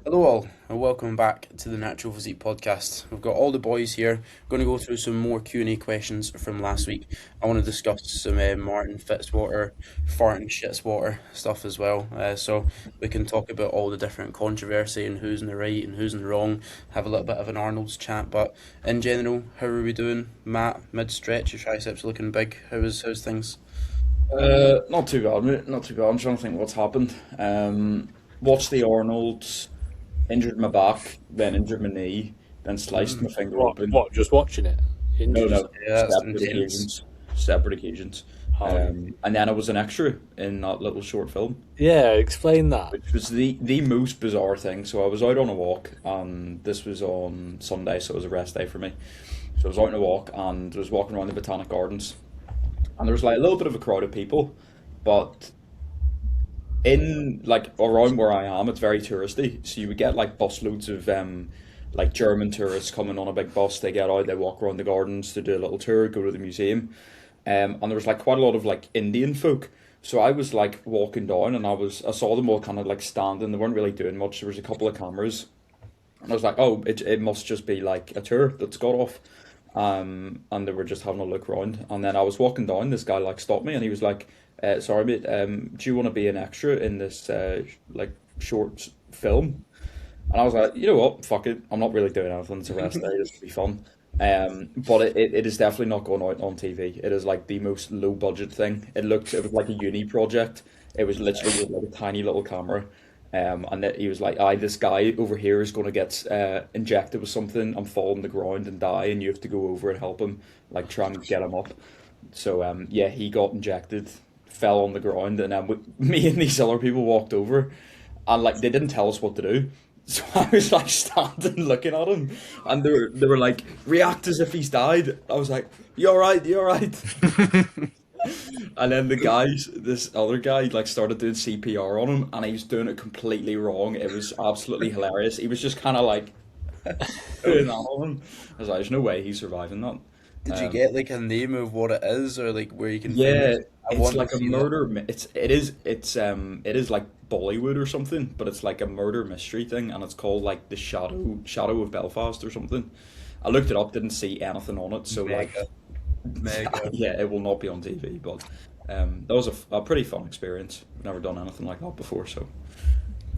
Hello all, and welcome back to the Natural Physique podcast. We've got all the boys here. Going to go through some more Q&A questions from last week. I want to discuss some Martin Fitzwater, fart and shitswater stuff as well. So we can talk about all the different controversy and who's in the right and who's in the wrong. Have a little bit of an Arnold's chat. But in general, how are we doing? Matt, mid-stretch, your triceps looking big. How's things? Not too bad, mate. Not too bad. I'm trying to think what's happened. Watched the Arnold's, injured my back, then injured my knee, then sliced my finger What? open. What? Just watching it? No, Injured? no, Yeah, that's separate intense. occasions. Separate occasions. Oh, And then I was an extra in that little short film, yeah. Explain that. which was the most bizarre thing. So I was out on a walk, and this was on Sunday, so it was a rest day for me. So I was out on a walk, and I was walking around the Botanic Gardens, and there was like a little bit of a crowd of people, but in like around where I am, it's very touristy. So you would get like busloads of like German tourists coming on a big bus. They get out, they walk around the gardens to do a little tour, go to the museum. And there was like quite a lot of like Indian folk. So I was like walking down and I saw them all kind of like standing. They weren't really doing much. There was a couple of cameras. And I was like, oh, it must just be like a tour that's got off. And they were just having a look around. And then I was walking down, this guy like stopped me and he was like, sorry mate, do you want to be an extra in this like short film? And I was like, you know what, fuck it, I'm not really doing anything, it's a rest day, this will be fun. But it is definitely not going out on TV. It is like the most low budget thing. It was like a uni project. It was literally like a tiny little camera. And that he was like, "Aye, this guy over here is going to get injected with something and fall on the ground and die, and you have to go over and help him, like try and get him up." So yeah, he got injected, fell on the ground, and then me and these other people walked over, and like they didn't tell us what to do. So I was like standing looking at him, and they were like, "React as if he's died." I was like, "You all right? You all right?" And then this other guy, like started doing CPR on him, and he was doing it completely wrong. It was absolutely hilarious. He was just kind of like doing that on him. I was like, "There's no way he's surviving that." Did you Um, get like a name of what it is or like where you can find yeah, it? I it's want to like a see that. murder. It is like Bollywood or something, but it's like a murder mystery thing, and it's called like the Shadow of Belfast or something. I looked it up, didn't see anything on it, so like Mega, mega. yeah, it will not be on TV, but that was a pretty fun experience. I've never done anything like that before, so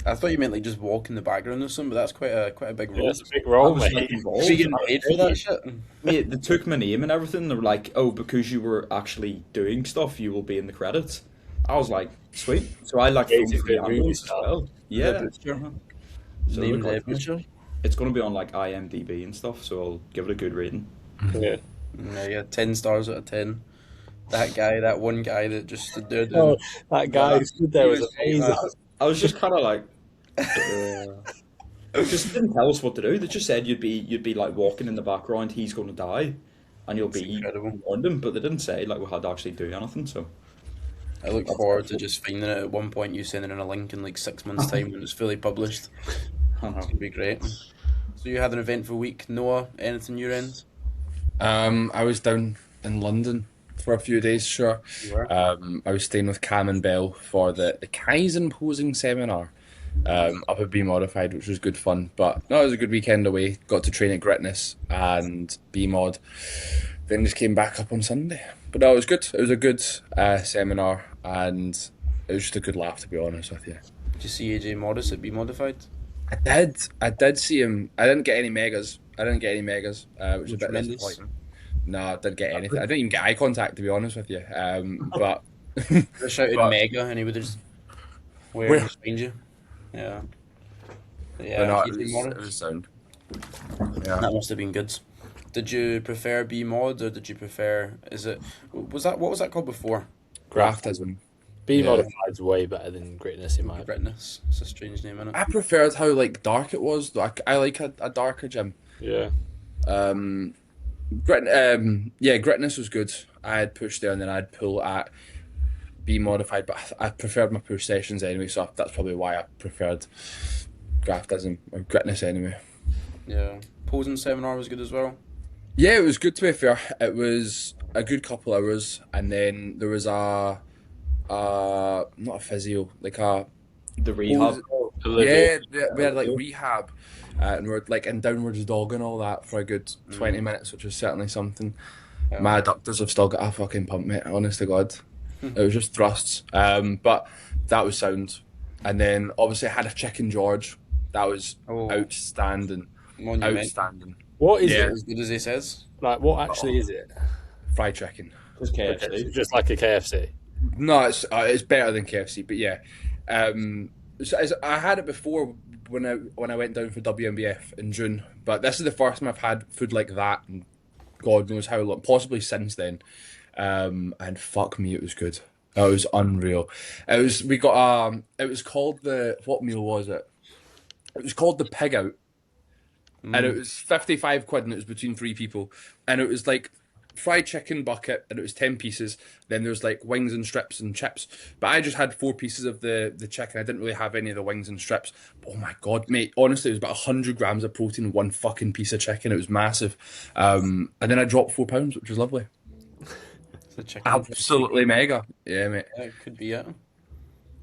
I thought you meant like just walk in the background or something, but that's quite a big Yeah, role. it's a big I role, was like mate. So you involved. getting paid for that shit? Mate, they took my name and everything. They were like, "Oh, because you were actually doing stuff, you will be in the credits." I was like, "Sweet." So I like filmed Basically, three a movie angles as star. well. The Yeah, butcher. so it Name looked the quite funny. butcher. It's going to be on like IMDb and stuff, so I'll give it a good rating. Yeah. Yeah, yeah, 10 stars out of 10. That guy, that one guy that just stood there Oh, doing that guy that. who stood He there was was amazing. I was just kind of like, just didn't tell us what to do. They just said you'd be like walking in the background. He's going to die, and you'll It's be incredible. around him. But they didn't say like we had to actually do anything. So I look that's forward to helpful. just finding it at one point, you sending in a link in like 6 months' time when it's fully published. I It's know. gonna be great. So you had an eventful week, Noah. Anything your end? I was down in London for a few days, sure. You were. I was staying with Cam and Bell for the Kaizen posing seminar up at Be Modified, which was good fun. But no, it was a good weekend away. Got to train at Gritness and B Mod. Then just came back up on Sunday. But no, it was good. It was a good seminar and it was just a good laugh, to be honest with you. Did you see AJ Modis at Be Modified? I did see him. I didn't get any megas. Which is a bit Tremendous. disappointing. No, I didn't get anything. I didn't even get eye contact, to be honest with you. But I shouted but mega and he would just where where? just behind you. Yeah. But Yeah, no, AJ it Modis. was sound. Yeah. That must have been good. Did you prefer B mod or did you prefer? Is it was that what was that called before? Graftism. Be Yeah. modified's way better than greatness in my opinion. Britness. It's a strange name, isn't it? I preferred how like dark it was. Though. I like a darker gym. Yeah. Um, Gritness was good. I had push there and then I'd pull at be modified, but I preferred my push sessions anyway. So that's probably why I preferred Graftism or Gritness anyway. Yeah. Posing seminar was good as well. Yeah, it was good to be fair. It was a good couple hours, and then there was a not a physio, like a The pose, rehab. We had like rehab, and we were like in downwards dog and all that for a good 20 minutes, which was certainly something. Yeah. My adductors have still got a fucking pump, mate. Honest to God, it was just thrusts. But that was sound. And then obviously I had a chicken George. That was outstanding. Outstanding. What is it? As good as he says. Like, what actually is it? Fried chicken. Just KFC. Okay, so just like a KFC. No, it's better than KFC, but yeah. I had it before when I went down for WMBF in June, but this is the first time I've had food like that, and God knows how long, possibly since then. And fuck me, it was good. It was unreal. It was called what meal was it? It was called the Pig Out, and it was 55 quid, and it was between 3 people, and it was like fried chicken bucket, and it was 10 pieces. Then there's like wings and strips and chips. But I just had 4 pieces of the chicken. I didn't really have any of the wings and strips. Oh my God, mate. Honestly, it was about 100 grams of protein in one fucking piece of chicken. It was massive. And then I dropped 4 pounds, which was lovely. Absolutely mega. Yeah, mate. Yeah, it could be it.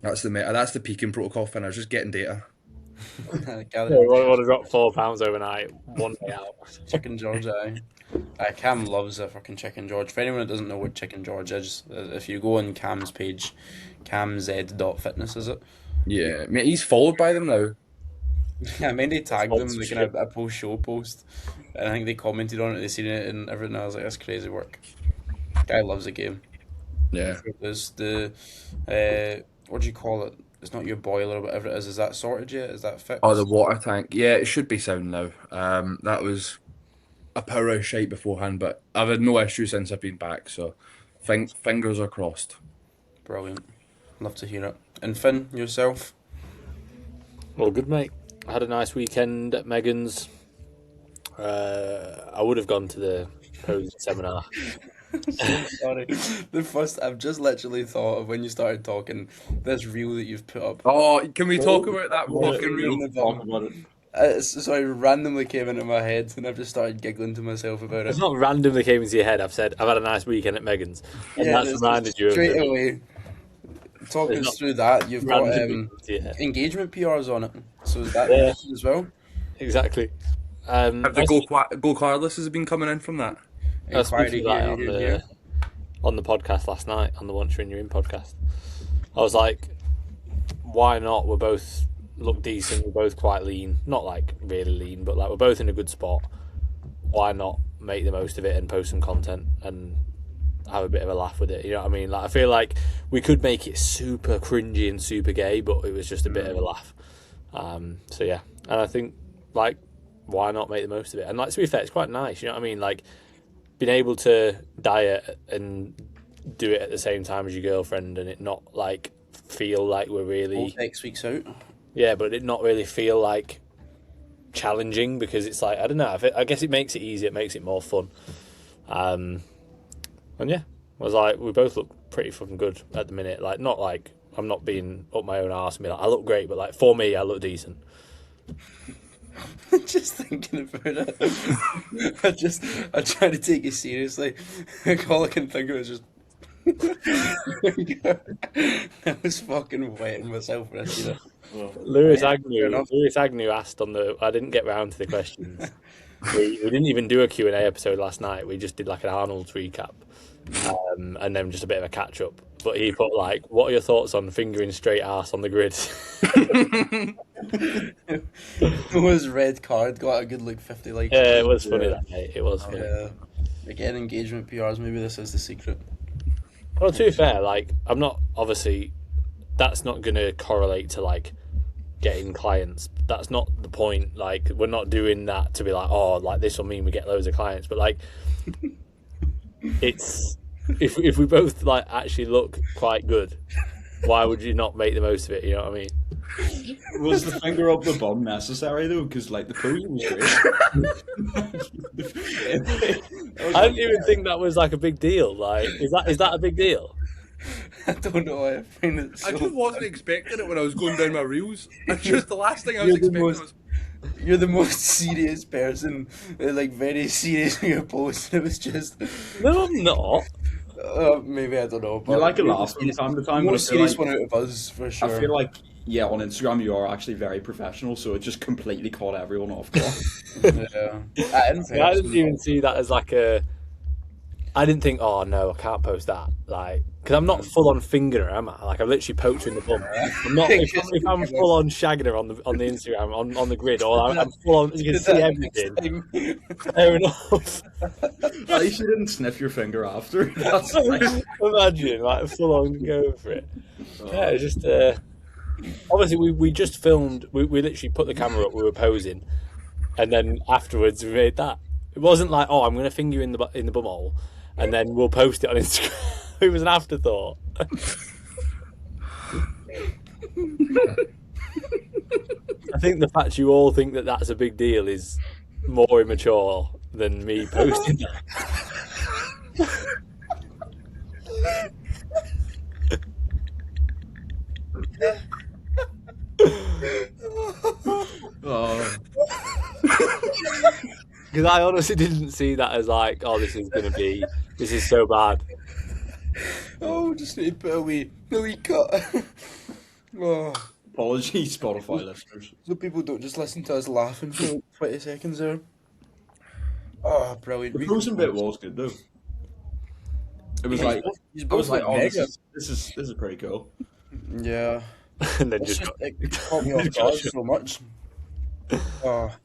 That's the peaking protocol finish. Just getting data. I want to drop £4 overnight, one day out. Chicken George, Cam loves a fucking Chicken George. For anyone that doesn't know what Chicken George is, if you go on Cam's page, camz.fitness, is it? Yeah, mate, he's followed by them now. Yeah, I mean, they tagged them like in a post-show post, and I think they commented on it, they seen it and everything. I was like, that's crazy work. Guy loves the game. Yeah. There's the, what do you call it? It's not your boiler or whatever it is. Is that sorted yet? Is that fixed? Oh, the water tank. Yeah, it should be sound now. That was a power of shite beforehand, but I've had no issue since I've been back, so fingers are crossed. Brilliant. Love to hear it. And Finn, yourself? Well, good, mate. I had a nice weekend at Megan's. I would have gone to the posing seminar. Sorry. I've just literally thought of when you started talking, this reel that you've put up. Oh, can we talk about that fucking reel? Talk about it. Sorry, randomly came into my head and I've just started giggling to myself about it. It's not randomly came into your head. I've said, I've had a nice weekend at Megan's. And that's reminded you of straight it. away. Talk us through that. You've got engagement PRs on it. So is that as well? Exactly. Have the go cardlesses been coming in from that? I spoke to that on the podcast last night, on the Once You're In You're In podcast. I was like, why not? We're both look decent, we're both quite lean. Not like really lean, but like we're both in a good spot. Why not make the most of it and post some content and have a bit of a laugh with it? You know what I mean? Like, I feel like we could make it super cringy and super gay, but it was just a bit of a laugh. So yeah, and I think, like, why not make the most of it? And like, to be fair, it's quite nice, you know what I mean? Like, being able to diet and do it at the same time as your girlfriend, and it not like feel like we're really next week's out. Yeah, but it not really feel like challenging, because it's like, I don't know, I guess it makes it easier, it makes it more fun. And yeah, I was like, we both look pretty fucking good at the minute. Like, not like I'm not being up my own arse and be like, I look great, but like, for me, I look decent. Just thinking about it, I try to take it seriously. All I can think of is just I was fucking wetting myself for this, you know. Lewis Agnew asked on the. I didn't get round to the questions. we didn't even do a Q&A episode last night. We just did like an Arnold'S recap, and then just a bit of a catch up. But he put like, "What are your thoughts on fingering straight arse on the grid?" It was red card, got a good like 50 likes. Yeah, it was funny that night. It was funny. Again, engagement PRs. Maybe this is the secret. Well, to be fair, like, I'm not, obviously, that's not going to correlate to like getting clients. That's not the point. Like, we're not doing that to be like, oh, like this will mean we get loads of clients. But like, it's if we both like actually look quite good, why would you not make the most of it? You know what I mean? Was the finger up the bum necessary though? Because like the pose was great. I didn't even think that was like a big deal. Like, is that a big deal? I don't know. I find it. I just wasn't expecting it when I was going down my reels. It's just the last thing I was expecting was. You're the most serious person, like very serious in your post. It was just. No, I'm not. Maybe I don't know. But you like a laugh from time to time. Most serious one out of us for sure. I feel like yeah, on Instagram you are actually very professional, so it just completely caught everyone off guard. Yeah. In See, I didn't person, even see that as like a. I didn't think, oh no, I can't post that. Like, because I'm not full on fingering her, am I? Like, I've literally poked her in the bum. I'm not. If I'm full on shagging her on the Instagram on the grid, or I'm full on, you can see everything. Fair enough. At least you didn't sniff your finger after. That's nice. Imagine, like, full on go for it. Yeah, it's just. Obviously, we just filmed. We literally put the camera up. We were posing, and then afterwards we made that. It wasn't like, oh, I'm going to finger you in the bumhole, and then we'll post it on Instagram. It was an afterthought. I think the fact you all think that that's a big deal is more immature than me posting that. Oh. Because I honestly didn't see that as like, oh, this is so bad. Oh, just need to put a wee cut. Oh, Apologies, Spotify listeners. so people don't just listen to us laughing for like 20 seconds there. Oh, brilliant. The frozen bit was good though. It was like He's I was both like, oh, mega. this is pretty cool. Yeah. And then It's just just, it caught me off guard so much. Oh.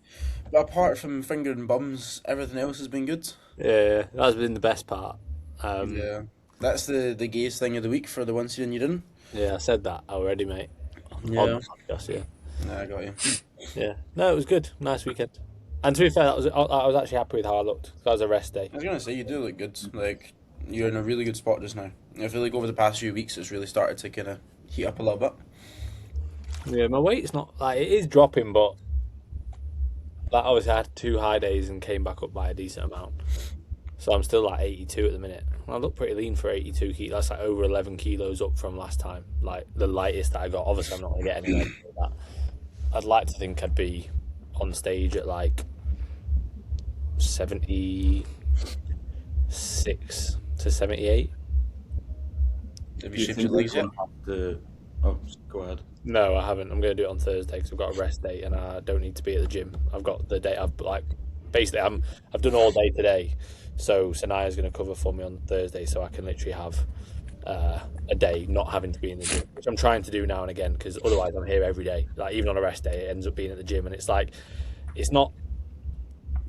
But apart from fingering bums, everything else has been good. yeah, that's been the best part. Yeah. That's the gayest thing of the week for the one season you didn't. Yeah, I said that already, mate. On Yeah. the podcast, yeah. Nah, I got you. Yeah. No, it was good. Nice weekend. And to be fair, I was actually happy with how I looked. That was a rest day. I was gonna say you do look good. Like you're in a really good spot just now. I feel like over the past few weeks it's really started to kind of heat up a little bit. Yeah, my weight's not like it is dropping, but like obviously I had 2 high days and came back up by a decent amount. So I'm still like 82 at the minute. I look pretty lean for 82 kilos. That's like over 11 kilos up from last time. Like the lightest that I got. Obviously, I'm not going to get anywhere near that. I'd like to think I'd be on stage at like 76 to 78. Have Do you you shaped think your legs yet? Oh, go ahead. No, I haven't. I'm going to do it on Thursday because I've got a rest day and I don't need to be at the gym. I've got the day. I've done all day today. So Sanaya's going to cover for me on Thursday, so I can literally have a day not having to be in the gym, which I'm trying to do now and again because otherwise I'm here every day. Like even on a rest day, it ends up being at the gym, and it's like it's not.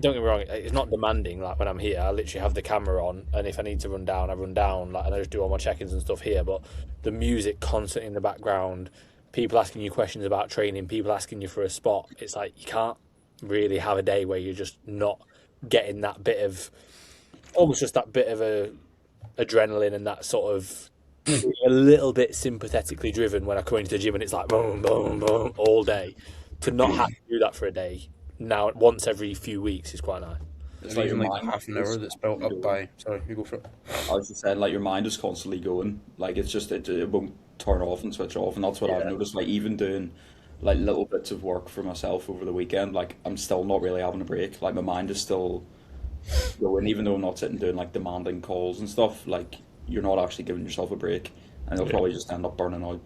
Don't get me wrong, it's not demanding. Like when I'm here, I literally have the camera on, and if I need to run down, I run down. Like and I just do all my check-ins and stuff here. But the music constantly in the background, people asking you questions about training, people asking you for a spot. It's like you can't really have a day where you're just not getting that bit of. Almost just that bit of a adrenaline and that sort of a little bit sympathetically driven when I come into the gym and it's like boom, boom, boom all day. To not have to do that for a day now once every few weeks is quite nice. It's like even your like mind half an hour that's built up by. Sorry, you go for it. I was just saying, like your mind is constantly going. Like it's just it won't turn off and switch off, and that's what I've noticed. Like even doing like little bits of work for myself over the weekend, like I'm still not really having a break. Like my mind is still going, even though I'm not sitting doing like demanding calls and stuff. Like you're not actually giving yourself a break, and you'll probably just end up burning out.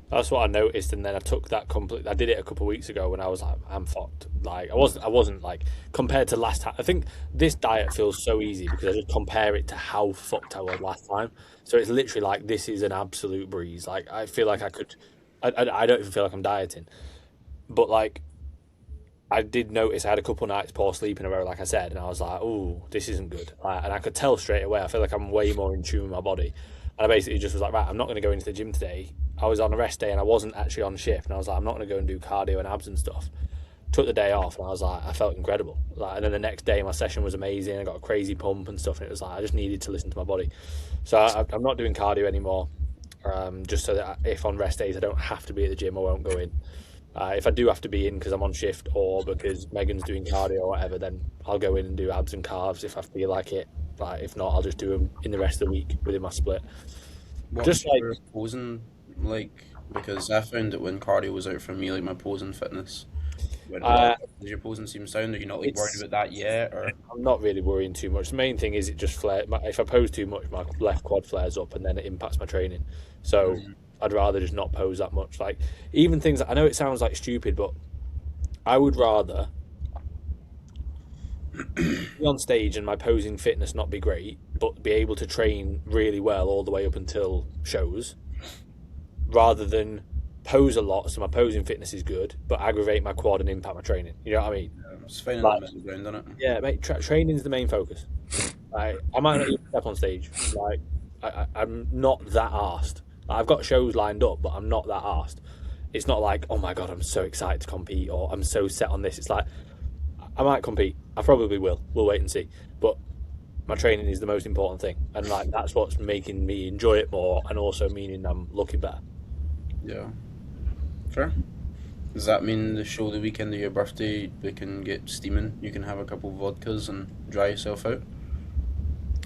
That's what I noticed, and then I took that complete. I did it a couple of weeks ago when I was like, I'm fucked. Like I wasn't like compared to last time. I think this diet feels so easy because I just compare it to how fucked I was last time. So it's literally like this is an absolute breeze. Like I feel like I could. I don't even feel like I'm dieting, but like I did notice I had a couple of nights poor sleep in a row, like I said, and I was like, "Oh, this isn't good." And I could tell straight away. I feel like I'm way more in tune with my body, and I basically just was like, "Right, I'm not going to go into the gym today." I was on a rest day and I wasn't actually on shift, and I was like, "I'm not going to go and do cardio and abs and stuff." Took the day off, and I was like, I felt incredible. Like, and then the next day, my session was amazing. I got a crazy pump and stuff, and it was like I just needed to listen to my body. So I'm not doing cardio anymore, just so that if on rest days I don't have to be at the gym, I won't go in. If I do have to be in because I'm on shift or because Megan's doing cardio or whatever, then I'll go in and do abs and calves if I feel like it. Like if not, I'll just do them in the rest of the week within my split. What's Just like your posing like? Because I found that when cardio was out for me, like my posing fitness went up. Does your posing seem sound? Are you not like worried it's- about that yet? Or I'm not really worrying too much. The main thing is it just flare. If I pose too much, my left quad flares up and then it impacts my training. So I'd rather just not pose that much. Like, even things, I know it sounds like stupid, but I would rather be on stage and my posing fitness not be great, but be able to train really well all the way up until shows, rather than pose a lot so my posing fitness is good, but aggravate my quad and impact my training. You know what I mean? It's finding Like, the middle ground, isn't it? yeah, mate. Training's the main focus. I might not even step on stage. Like, I'm not that arsed. Like, I've got shows lined up, but I'm not that arsed. It's not like, oh my god, I'm so excited to compete, or I'm so set on this. It's like, I might compete. I probably will. We'll wait and see. But my training is the most important thing, and like that's what's making me enjoy it more, and also meaning I'm looking better. Yeah. Fair. Does that mean the show the weekend of your birthday we can get steaming? You can have a couple vodkas and dry yourself out?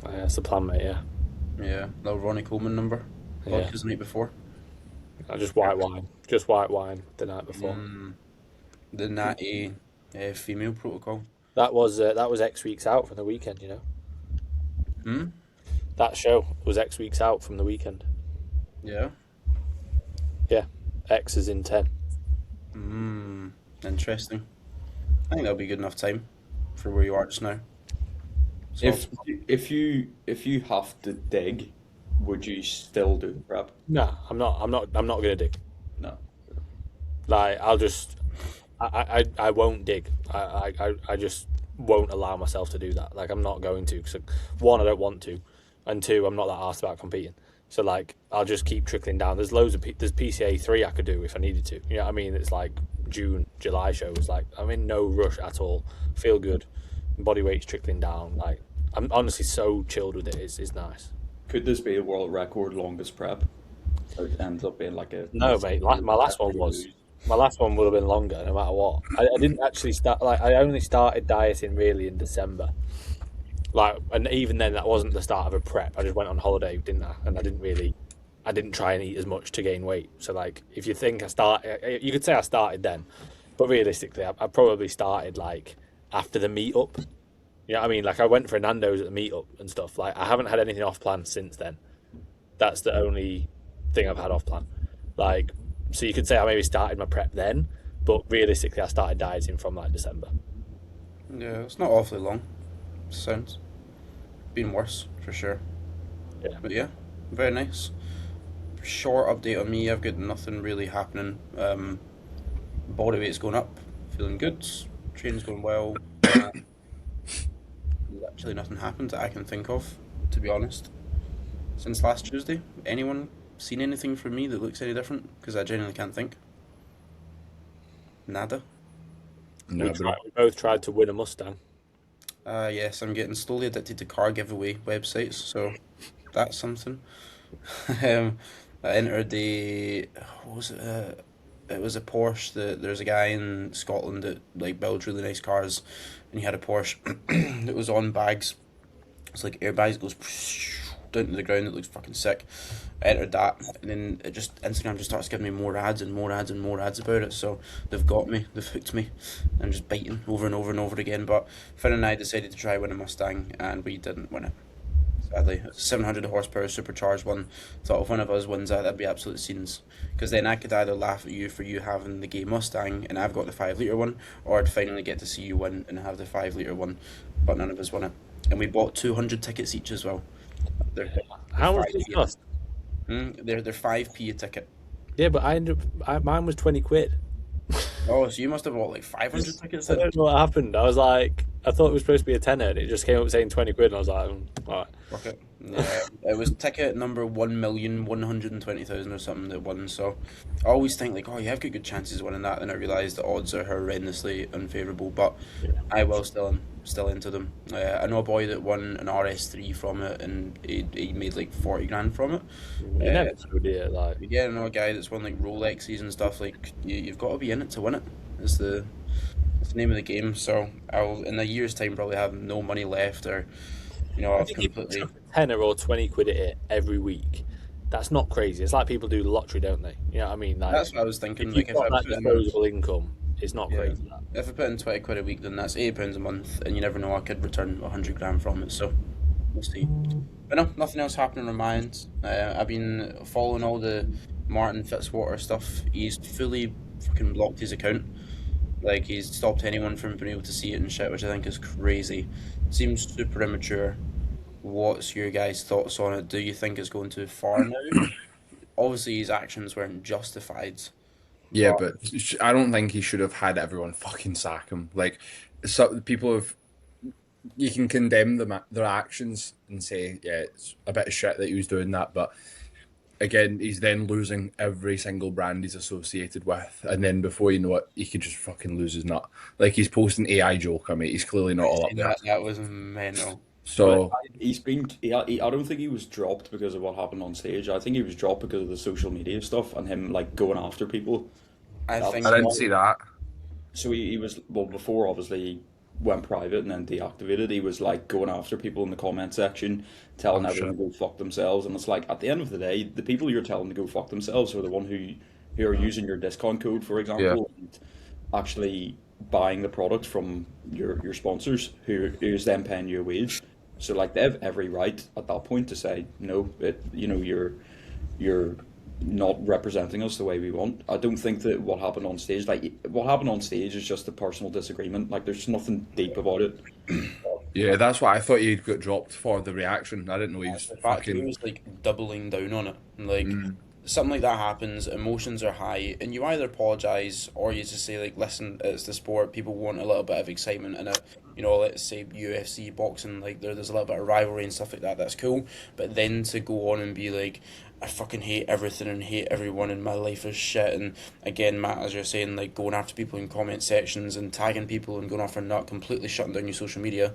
That's the plan, mate. Yeah. Yeah. Little Ronnie Coleman number. Yeah. Vodkas the night before. Just white wine. Just white wine the night before. The natty female protocol. That was X weeks out from the weekend. You know. Hmm? That show was X weeks out from the weekend. Yeah. Yeah. X is in 10. Interesting. I think that'll be good enough time for where you are just now. So If you have to dig, would you still do the prep? No, I'm not gonna dig. No. Like, I won't dig. I just won't allow myself to do that. Like, I'm not going to, because one, I don't want to, and two, I'm not that arsed about competing. So like, I'll just keep trickling down. There's loads of there's PCA 3 I could do if I needed to. You know what I mean? It's like June, July shows. Like, I'm in no rush at all. Feel good. Body weight's trickling down. Like, I'm honestly so chilled with it. It's nice. Could this be a world record longest prep? Or it ends up being like a No, mate. My last one was. My last one would have been longer, no matter what. I didn't actually start. Like, I only started dieting really in December. Like, and even then, that wasn't the start of a prep. I just went on holiday, didn't I? And I didn't try and eat as much to gain weight. So like, if you think you could say I started then, but realistically, I probably started like after the meetup. You know what I mean? Like, I went for Nando's at the meetup and stuff. Like, I haven't had anything off plan since then. That's the only thing I've had off plan. Like, so you could say I maybe started my prep then, but realistically, I started dieting from like December. yeah, it's not awfully long. Sounds been worse for sure. Yeah. But yeah, very nice. Short update on me. I've got nothing really happening. Body weight's going up. Feeling good. Training's going well. Actually, nothing happened that I can think of, to be honest. Since last Tuesday, anyone seen anything from me that looks any different? Because I genuinely can't think. Nada. No, We both tried to win a Mustang. Yes, I'm getting slowly addicted to car giveaway websites, so that's something. I entered what was it? It was a Porsche. There's a guy in Scotland that like builds really nice cars, and he had a Porsche that was on bags. It's like airbags. It goes down to the ground. It looks fucking sick. I entered that, and then Instagram just starts giving me more ads and more ads and more ads about it. So they've got me, they've hooked me. I'm just biting over and over and over again. But Finn and I decided to try win a Mustang, and we didn't win it. Sadly, it's a 700 horsepower supercharged one. Thought if one of us wins that, that'd be absolute scenes. Because then I could either laugh at you for you having the gay Mustang, and I've got the 5 litre one, or I'd finally get to see you win and have the 5 litre one. But none of us won it, and we bought 200 tickets each as well. They're How much did it cost? They're 5p a ticket. Yeah, but mine was 20 quid. Oh, so you must have bought like 500 tickets I then? don't know what happened. I was like, I thought it was supposed to be a tenner, and it just came up saying 20 quid, and I was like, all right. Fuck it. Yeah, it was ticket number 1,120,000 or something that won. So I always think like, oh, you have got good chances of winning that. And I realise the odds are horrendously unfavourable, but Yeah. I will still into them. I know a boy that won an RS3 from it, and he made like 40 grand from it. You never know, do you? Like, Yeah, I know a guy that's won like Rolexes and stuff. Like you've got to be in it to win it. It's the name of the game. So I'll in a year's time probably have no money left, or I've completely. tenner or 20 quid at it every week. That's not crazy. It's like people do the lottery, don't they? You know what I mean? Like, That's what I was thinking. if Like you've got that disposable income, it's not crazy. That. if I put in 20 quid a week, then that's £8 a month, and you never know, I could return 100 grand from it. So we'll see. But no, nothing else happening on my end. I've been following all the Martin Fitzwater stuff, he's fully fucking blocked his account. Like, he's stopped anyone from being able to see it and shit, which I think is crazy. Seems super immature. What's your guys' thoughts on it? Do you think it's going too far now? Obviously, his actions weren't justified, Yeah, but but I don't think he should have had everyone fucking sack him. Like, so people have, you can condemn their actions and say, yeah, it's a bit of shit that he was doing that, but again, he's then losing every single brand he's associated with, and then before you know it, he could just fucking lose his nut. Like, he's posting AI Joker, mate. He's clearly not all up there. that was mental. So he's been. I don't think he was dropped because of what happened on stage. I think he was dropped because of the social media stuff and him like going after people. I think I didn't see that. So he was, well, before obviously he went private and then deactivated. He was like going after people in the comment section, telling Oh, everyone shit. to go fuck themselves. And it's like, at the end of the day, the people you're telling to go fuck themselves are the one who are using your discount code, for example, and actually buying the product from your sponsors, who is then paying you a wage. So like they have every right at that point to say no. You're not representing us the way we want. I don't think that what happened on stage, is just a personal disagreement. Like there's nothing deep about it. Yeah, that's what I thought he'd got dropped for, the reaction. I didn't know he was the fact he fucking. was like doubling down on it. Like something like that happens, emotions are high, and you either apologise or you just say like, listen, it's the sport. People want a little bit of excitement in it. You know, let's say UFC, boxing, like there's a little bit of rivalry and stuff like that. That's cool. But then to go on and be like, I fucking hate everything and hate everyone and my life is shit. And again, Matt, as you're saying, like going after people in comment sections and tagging people and going off their nut, completely shutting down your social media.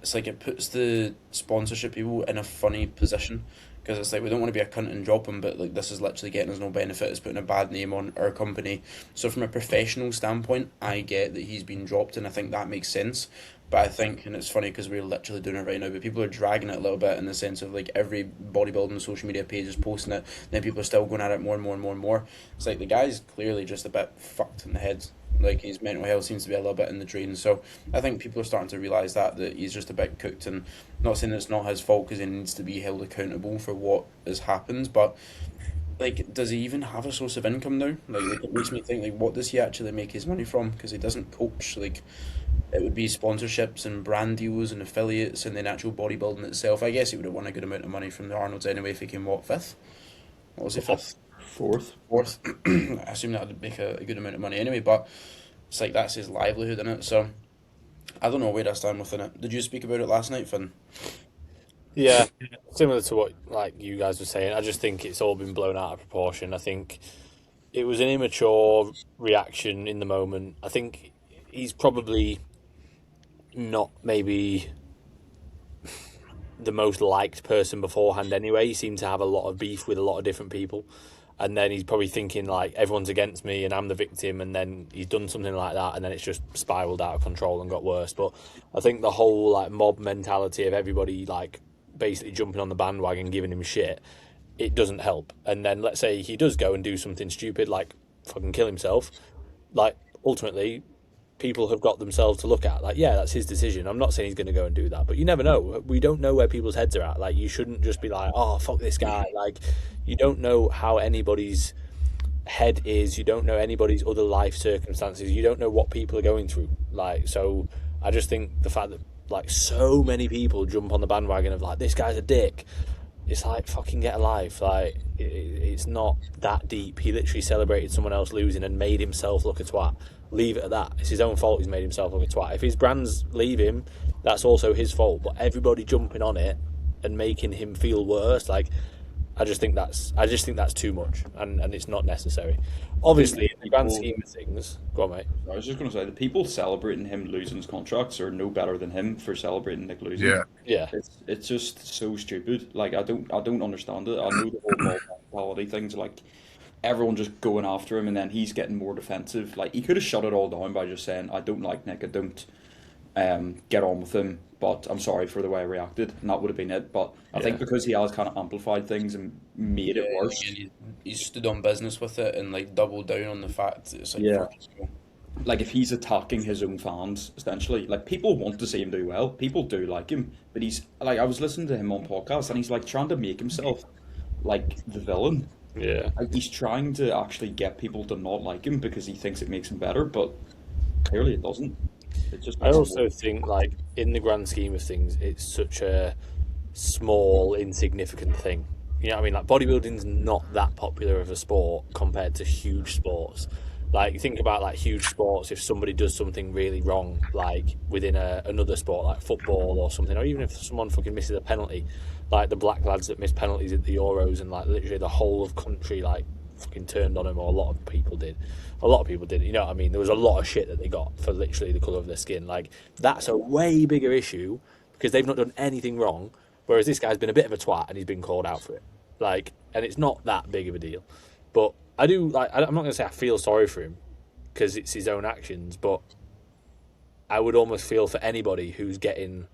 It's like it puts the sponsorship people in a funny position because it's like we don't want to be a cunt and drop them, but like this is literally getting us no benefit. It's putting a bad name on our company. So from a professional standpoint, I get that he's been dropped, and I think that makes sense. But I think, and it's funny because we're literally doing it right now, but people are dragging it a little bit in the sense of like every bodybuilding social media page is posting it, then people are still going at it more and more and more and more. It's like the guy's clearly just a bit fucked in the head. Like his mental health seems to be a little bit in the drain. So I think people are starting to realise that he's just a bit cooked, and not saying it's not his fault because he needs to be held accountable for what has happened, but like, does he even have a source of income now? Like it makes me think, like, what does he actually make his money from? Because he doesn't coach. Like, it would be sponsorships and brand deals and affiliates and then actual bodybuilding itself. I guess he would have won a good amount of money from the Arnold's anyway if he came, what, fifth? What was he, fifth? Fourth. Fourth. I assume that would make a good amount of money anyway, but it's like that's his livelihood in it. So I don't know where I stand within it. Did you speak about it last night, Finn? Yeah, similar to what like you guys were saying. I just think it's all been blown out of proportion. I think it was an immature reaction in the moment. I think he's probably not maybe the most liked person beforehand anyway. He seemed to have a lot of beef with a lot of different people. And then he's probably thinking like everyone's against me and I'm the victim, and then he's done something like that and then it's just spiraled out of control and got worse. But I think the whole like mob mentality of everybody like basically jumping on the bandwagon giving him shit, it doesn't help. And then let's say he does go and do something stupid like fucking kill himself, like ultimately people have got themselves to look at. Like, yeah, that's his decision. I'm not saying he's going to go and do that, but you never know. We don't know where people's heads are at. Like, you shouldn't just be like, oh, fuck this guy. Like, you don't know how anybody's head is. You don't know anybody's other life circumstances. You don't know what people are going through. Like, so I just think the fact that, like, so many people jump on the bandwagon of, like, this guy's a dick. It's like, fucking get alive. Like, it's not that deep. He literally celebrated someone else losing and made himself look a twat. Leave it at that. It's his own fault he's made himself look a twat. If his brands leave him, that's also his fault. But everybody jumping on it and making him feel worse, like, I just think that's too much, and it's not necessary. Obviously, in the grand scheme of things, go on, mate. I was just going to say the people celebrating him losing his contracts are no better than him for celebrating Nick losing. Yeah. It's just so stupid. Like I don't understand it. I know the whole mob mentality things, like everyone just going after him, and then he's getting more defensive. Like he could have shut it all down by just saying, "I don't like Nick. I don't get on with him, but I'm sorry for the way I reacted," and that would have been it. But I think because he has kind of amplified things and made it worse. He stood on business with it and like doubled down on the fact that it's like, Yeah. fuck you. Like if he's attacking his own fans, essentially, like people want to see him do well. People do like him, but he's like, I was listening to him on podcasts, and he's like trying to make himself like the villain. Yeah. Like, he's trying to actually get people to not like him because he thinks it makes him better, but clearly it doesn't. It just I makes him also think, like, in the grand scheme of things, it's such a small, insignificant thing. You know what I mean? Like, bodybuilding's not that popular of a sport compared to huge sports. Like, you think about like huge sports. If somebody does something really wrong, like within another sport, like football or something, or even if someone fucking misses a penalty, like the black lads that miss penalties at the Euros, and like literally the whole of country like fucking turned on them, or a lot of people did. A lot of people did. You know what I mean? There was a lot of shit that they got for literally the color of their skin. Like, that's a way bigger issue because they've not done anything wrong. Whereas this guy's been a bit of a twat and he's been called out for it. Like, and it's not that big of a deal. But I do like. I'm not going to say I feel sorry for him because it's his own actions, but I would almost feel for anybody who's getting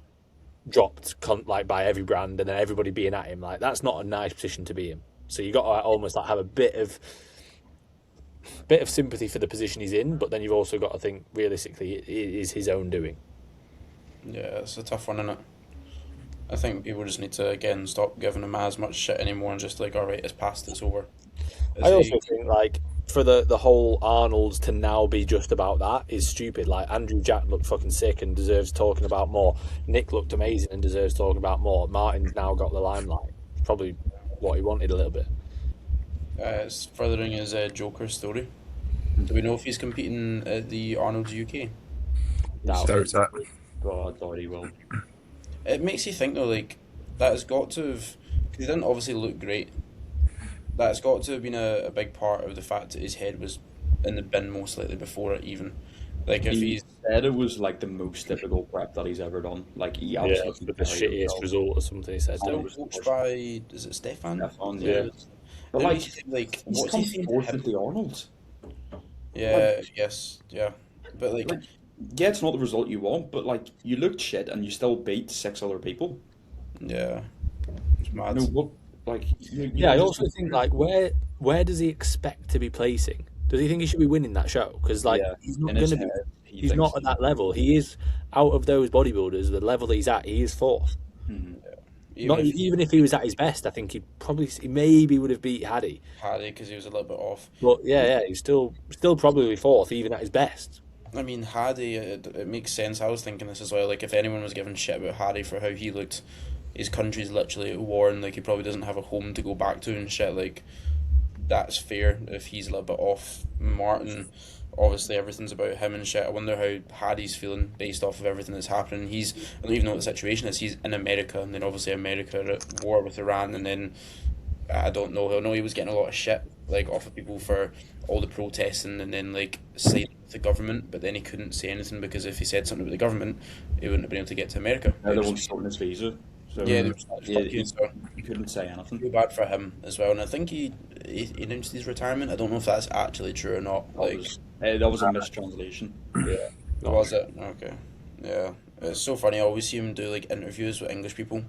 dropped like by every brand and then everybody being at him. Like, that's not a nice position to be in. So you got to almost like have a bit of sympathy for the position he's in, but then you've also got to think realistically it is his own doing. Yeah, it's a tough one, isn't it? I think people just need to again stop giving him as much shit anymore and just like, all right, it's past, it's over. I also think like for the whole Arnold's to now be just about that is stupid. Like, Andrew Jack looked fucking sick and deserves talking about more. Nick looked amazing and deserves talking about more. Martin's now got the limelight. It's probably what he wanted a little bit. It's furthering his Joker story. Do we know if he's competing at the Arnold's UK? Doubt Doubt that. God, I thought he will. It makes you think though, like that has got to have. 'Cause he didn't obviously look great. That's got to have been a big part of the fact that his head was in the bin most likely before it even. Like if He he's said it was like the most difficult prep that he's ever done. Like, he Yeah, absolutely but the shittiest result or something he said. And Don't it was coached by, is it Stefan? Stefan, Yeah. yeah. But It like, makes you think, like he's what's come he saying to fourth him? at the Arnold's. Yeah, yes, yeah, but like Like, yeah, it's not the result you want, but like, you looked shit and you still beat 6 other people. yeah, it's mad. No, what? Like, Yeah, I also think like where does he expect to be placing? Does he think he should be winning that show? Because like yeah, he's not in going his to be. head, he He's thinks not at that level. He is out of those bodybuilders. The level he's at, he is fourth. Not Even if even if he was at his best, I think he maybe would have beat Haddy. Hardy, because he was a little bit off. But yeah, he's still probably fourth, even at his best. I mean, Hardy, it makes sense. I was thinking this as well. Like, if anyone was giving shit about Hardy for how he looked, his country's literally at war, and like he probably doesn't have a home to go back to and shit. Like, that's fair if he's a little bit off. Martin, obviously everything's about him and shit. I wonder how Hardy's feeling based off of everything that's happening. I don't even know what the situation is. He's in America, and then obviously America are at war with Iran, and then I don't know. I know he was getting a lot of shit like off of people for all the protesting, and then like siding with the government. But then he couldn't say anything because if he said something about the government, he wouldn't have been able to get to America. the other one's sorting his visa. So Yeah, they were just like, yeah, fuck you, so he couldn't say I anything. feel bad for him as well. And I think he announced his retirement. I don't know if that's actually true or not. Like, That was a mistranslation. yeah, was it? Okay, yeah. It's so funny. I always see him do like interviews with English people,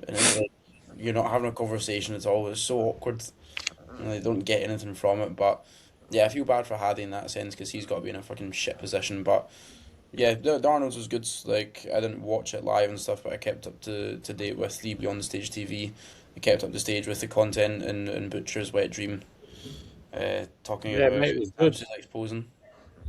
and it's like you're not having a conversation at all. It's so awkward. And they don't get anything from it. But yeah, I feel bad for Hadi in that sense because he's got to be in a fucking shit position. But yeah, the Arnold's was good. Like, I didn't watch it live and stuff, but I kept up to date with the Beyond the Stage TV. I kept up to stage with the content and Butcher's Wet Dream. Talking Yeah, about mate, it was good. absolutely exposing.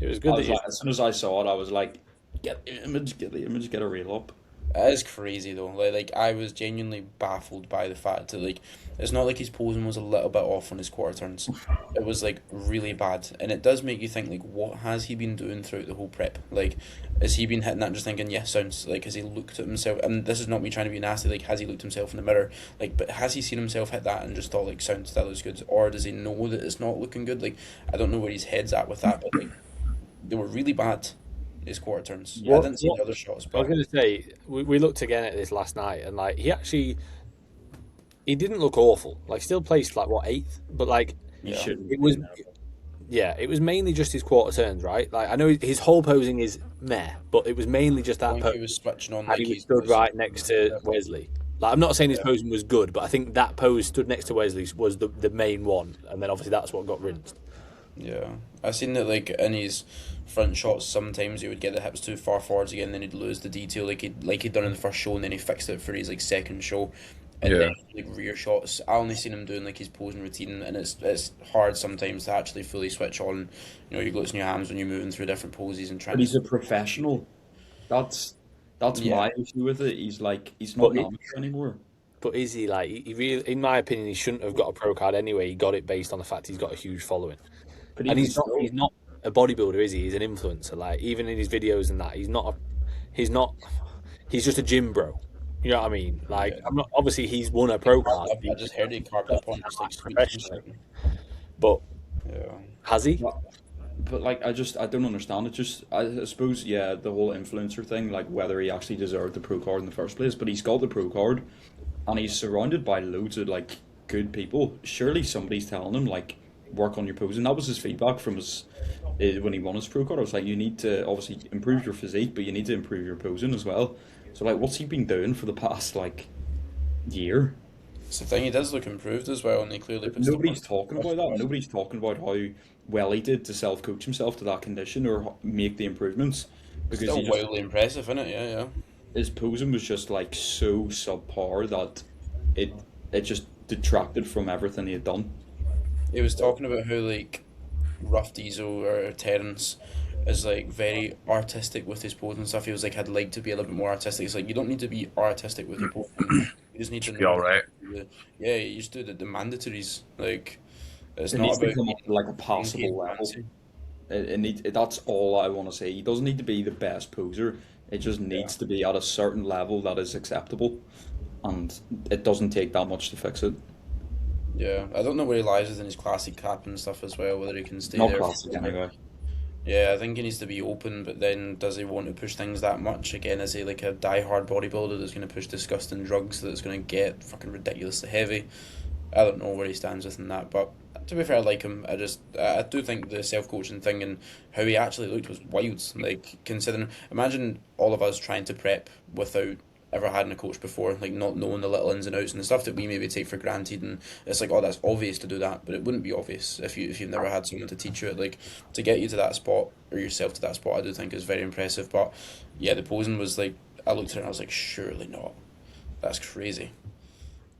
It was good that you. As soon as I saw it, I was like, get the image, get a reel up. It is crazy though. Like I was genuinely baffled by the fact that like it's not like his posing was a little bit off on his quarter turns. It was like really bad, and it does make you think like what has he been doing throughout the whole prep? Like, has he been hitting that and just thinking yes sounds like has he looked at himself? And this is not me trying to be nasty. Like, has he looked himself in the mirror? Like, but has he seen himself hit that and just thought like sounds that looks good, or does he know that it's not looking good? Like, I don't know where his head's at with that, but like they were really bad. His quarter turns. I didn't see the other shots, I was but going to say we looked again at this last night, and like he didn't look awful. Like, still placed like what, 8th, but like He Yeah. shouldn't. it was. Yeah, it was mainly just his quarter turns, right? Like, I know his whole posing is meh, but it was mainly just I that think pose. he was switching on And like he was he's stood right next to Wesley. Like, I'm not saying his posing was good, but I think that pose stood next to Wesley's was the main one, and then obviously that's what got rinsed. Yeah, I seen that like in his front shots. Sometimes he would get the hips too far forwards again, and then he'd lose the detail like he'd done in the first show, and then he fixed it for his like second show. and Yeah. then like rear shots. I only seen him doing like his posing routine, and it's hard sometimes to actually fully switch on, your glutes and your hams when you're moving through different poses and But trying he's to. a professional. That's Yeah, my issue with it. He's not But an it, amateur anymore. but is he like he really? In my opinion, he shouldn't have got a pro card anyway. He got it based on the fact he's got a huge following, But and even he's not. still, He's not a bodybuilder, is he? He's an influencer. Like even in his videos and that, he's not. He's not. He's just a gym bro. You know what I mean? Like yeah. I'm not. Obviously, he's won a pro card. I just heard he carved up on just like sweeps and Professionally, shit. but Yeah. has he? but like I don't understand. It just I suppose yeah, the whole influencer thing, like whether he actually deserved the pro card in the first place. But he's got the pro card, and he's surrounded by loads of like good people. Surely somebody's telling him like work on your posing. That was his feedback from his when he won his pro card. I was like, you need to obviously improve your physique, but you need to improve your posing as well. So like, what's he been doing for the past like year? It's the thing, he does look improved as well, and he clearly puts the Nobody's work. talking about that. Nobody's talking about how well he did to self-coach himself to that condition or make the improvements because Still he just wildly impressive, isn't it? Yeah, yeah. his posing was just like so subpar that it it just detracted from everything he had done. He was talking about how like Rough Diesel or Terrence is like very artistic with his pose and stuff. He was like, I'd like to be a little bit more artistic. It's like you don't need to be artistic with your posing. You just need to Be know all right. yeah, you just do the mandatories. Like it's It not needs to about come up to like a being passable level. fancy. That's all I want to say. He doesn't need to be the best poser. It just Yeah. needs to be at a certain level that is acceptable, and it doesn't take that much to fix it. Yeah. I don't know where he lies within his classic cap and stuff as well, whether he can stay Not there classic forever. anyway. Yeah, I think he needs to be open, but then does he want to push things that much? Again, is he like a die-hard bodybuilder that's going to push disgusting drugs that's going to get fucking ridiculously heavy? I don't know where he stands within that, but to be fair, I like him. I do think the self-coaching thing and how he actually looked was wild. Like, considering, imagine all of us trying to prep without ever having a coach before, like not knowing the little ins and outs and the stuff that we maybe take for granted, and it's like, oh, that's obvious to do that, but it wouldn't be obvious if you've never had someone to teach you it. Like to get you to that spot or yourself to that spot, I do think is very impressive. But yeah, the posing was like, I looked at it and I was like, surely not. That's crazy.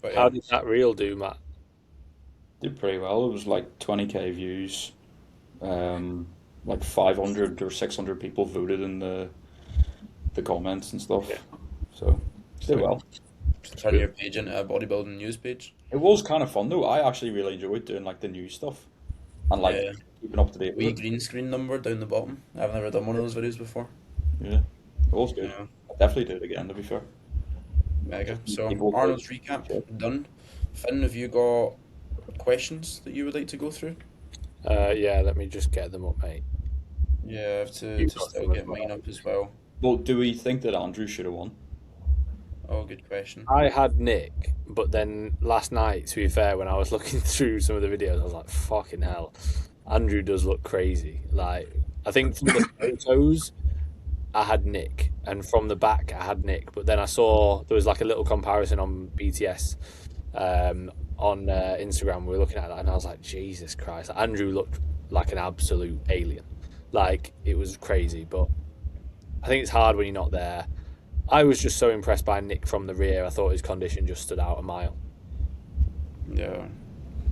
But How yeah, did that reel do, Matt? Did pretty well. It was like 20k views. Like 500 or 600 people voted in the comments and stuff. Yeah. So did well. just turn your page into a bodybuilding news page. It was kind of fun though. I actually really enjoyed doing like the news stuff and like Yeah. keeping up to date with Wee it. green screen number down the bottom. I've never done one of those videos before. Yeah, it was good. Yeah. I definitely do it again to be fair. Mega. So People- Arnold's recap done. Finn, have you got questions that you would like to go through? Yeah, let me just get them up, mate. Yeah, I have to You've got still some as get well. mine up as well. Well, do we think that Andrew should have won? Oh, good question. I had Nick, but then last night, to be fair, when I was looking through some of the videos, I was like, fucking hell, Andrew does look crazy. Like, I think from the photos, I had Nick, and from the back, I had Nick. But then I saw there was like a little comparison on BTS on Instagram. We were looking at that, and I was like, Jesus Christ, Andrew looked like an absolute alien. Like, it was crazy, but I think it's hard when you're not there. I was just so impressed by Nick from the rear. I thought his condition just stood out a mile. Yeah.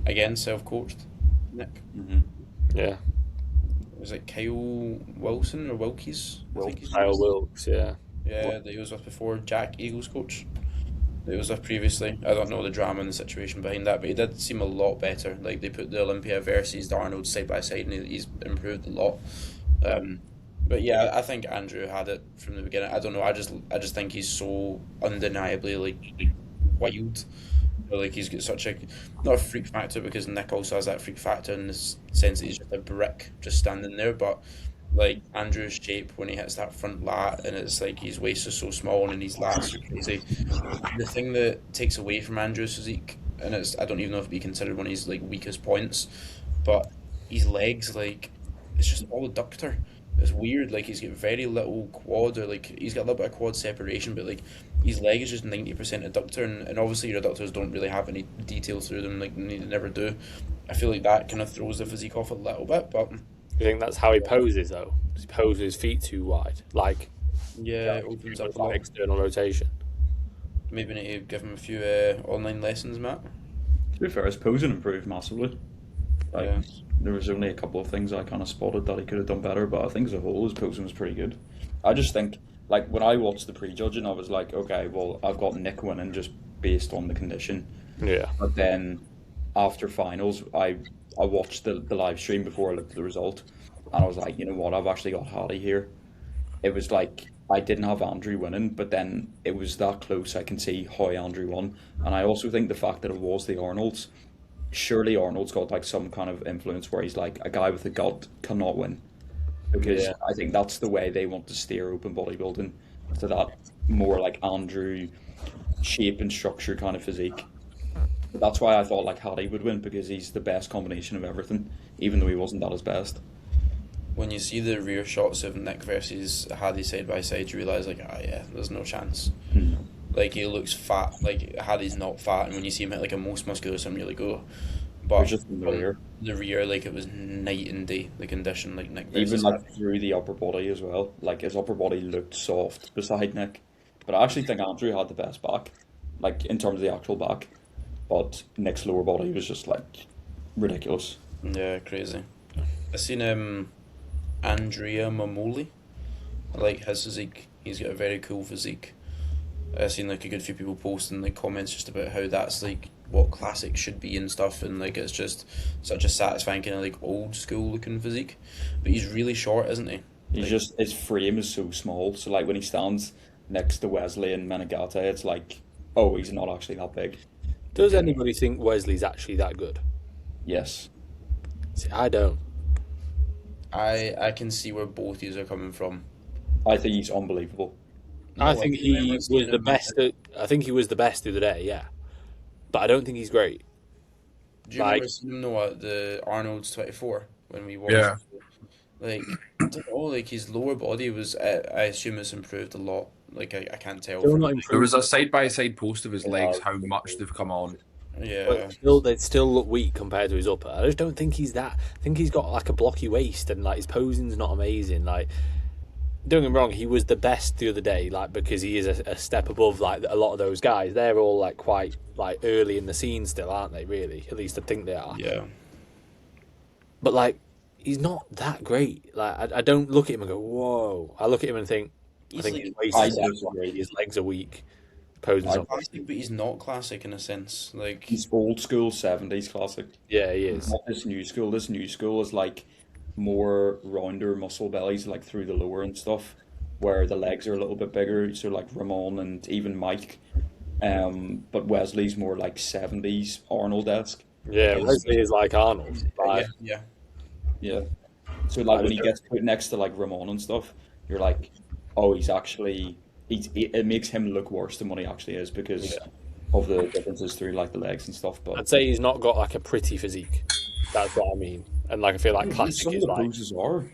Again, self-coached. Nick. Mm-hmm. Yeah. Was it Kyle Wilson or Wilkies? I think his name Kyle is. Wilkes, yeah. Yeah, that he was with before. Jack, Eagles coach. That he was with previously. I don't know the drama and the situation behind that, but he did seem a lot better. Like they put the Olympia versus the Arnold side by side, and he's improved a lot. But yeah, I think Andrew had it from the beginning. I don't know. I just think he's so undeniably like wild. Like he's got such a not a freak factor because Nick also has that freak factor in the sense that he's just a brick just standing there. But like Andrew's shape when he hits that front lat and it's like his waist is so small and his lats are crazy. The thing that takes away from Andrew's physique, and it's I don't even know if it'd be considered one of his like weakest points, but his legs like it's just all adductor. It's weird, like he's got very little quad or like he's got a little bit of quad separation, but like his leg is just 90% adductor, and obviously your adductors don't really have any detail through them, like they never do. I feel like that kind of throws the physique off a little bit, but You think that's how he poses, though? Does he pose with his feet too wide? Like, yeah, it opens up a lot. external rotation? Maybe need to give him a few online lessons, Matt. To be fair, his posing improved massively. Like, Yeah. there was only a couple of things I kind of spotted that he could have done better, but I think as a whole, his posing was pretty good. I just think, like, when I watched the prejudging, I was like, okay, well, I've got Nick winning just based on the condition. Yeah. But then after finals, I watched the live stream before I looked at the result, and I was like, you know what, I've actually got Hattie here. It was like I didn't have Andrew winning, but then it was that close. I can see how Andrew won, and I also think the fact that it was the Arnold's. Surely Arnold's got like some kind of influence where he's like a guy with a gut cannot win, because Yeah. I think that's the way they want to steer open bodybuilding to that more like Andrew shape and structure kind of physique. But that's why I thought like Hattie would win because he's the best combination of everything, even though he wasn't at his best. When you see the rear shots of Nick versus Hadi side by side, you realise like, ah, yeah, there's no chance. Like he looks fat, like Hadi's not fat, and when you see him hit like a most muscular, something you're like, oh. Or But just in the on rear. the rear, like it was night and day, the condition, like Nick Even versus like Hadi. through the upper body as well. Like his upper body looked soft beside Nick. But I actually think Andrew had the best back, like in terms of the actual back. But Nick's lower body was just like ridiculous. Yeah, crazy. I seen Andrea Mamoli. I like his physique. He's got a very cool physique. I've seen like a good few people posting like comments just about how that's like what classic should be and stuff, and like it's just such a satisfying kind of like old school looking physique. But he's really short, isn't he? He's Like, just his frame is so small. So like when he stands next to Wesley and Menegate, it's like, oh, he's not actually that big. Does anybody think Wesley's actually that good? Yes. See, I don't. I can see where both these are coming from. I think he's unbelievable. I No, think I he remember was seeing the him- best. I think he was the best the other day. Yeah, but I don't think he's great. Do you Like- remember seeing him though at the Arnold's 24 when we watched? Yeah. Like, I don't know, like his lower body was, I assume it's improved a lot. Like, I can't tell. Still From, not There improved. was a side by side post of his legs, how much they've come on. yeah. But still, they still look weak compared to his upper. I just don't think he's that. I think he's got like a blocky waist and like his posing's not amazing. Like, don't get me wrong, he was the best the other day. Like because he is a step above like a lot of those guys. They're all like quite like early in the scene still, aren't they? Really, at least I think they are. Yeah. But like, he's not that great. Like I don't look at him and go, whoa. I look at him and think, I He's think like his waist I is disagree. his legs are weak. Posing's not. classic, but he's not classic in a sense. Like, He's old school 70s classic. Yeah, he is. Not this new school. This new school is like more rounder muscle bellies, like through the lower and stuff, where the legs are a little bit bigger. So like Ramon and even Mike. But Wesley's more like 70s Arnold-esque. Yeah, Wesley is like Arnold. Like, yeah. Yeah. So like when he gets put next to like Ramon and stuff, you're like, oh, he's actually it makes him look worse than what he actually is because of the differences through like the legs and stuff. But I'd say he's not got like a pretty physique. That's what I mean. And like I feel like classic some of is the like poses are.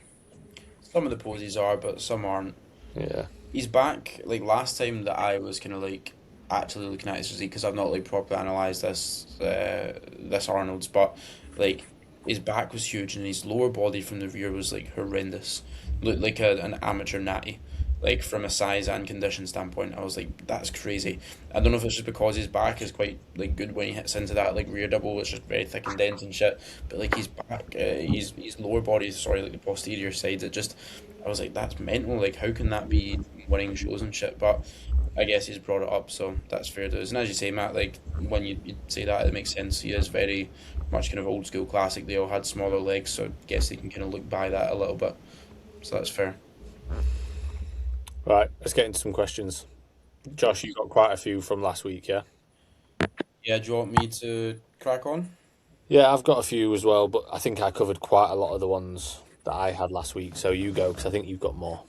Some of the poses are, but some aren't. yeah. He's back. Like last time that I was kind of like actually looking at his physique because I've not like properly analysed this Arnold's, but like his back was huge and his lower body from the rear was like horrendous. Looked like an amateur natty. Like from a size and condition standpoint, I was like, that's crazy. I don't know if it's just because his back is quite like good when he hits into that like rear double. It's just very thick and dense and shit. But like his back, his lower body, sorry, like the posterior sides, it just, I was like, that's mental. Like how can that be winning shows and shit? But I guess he's brought it up, so that's fair to us. And as you say, Matt, like when you say that, it makes sense. He is very much kind of old school classic. They all had smaller legs, so I guess they can kind of look by that a little bit. So that's fair. Right, let's get into some questions. Josh, you got quite a few from last week, yeah? Yeah, do you want me to crack on? Yeah, I've got a few as well, but I think I covered quite a lot of the ones that I had last week. So you go, because I think you've got more.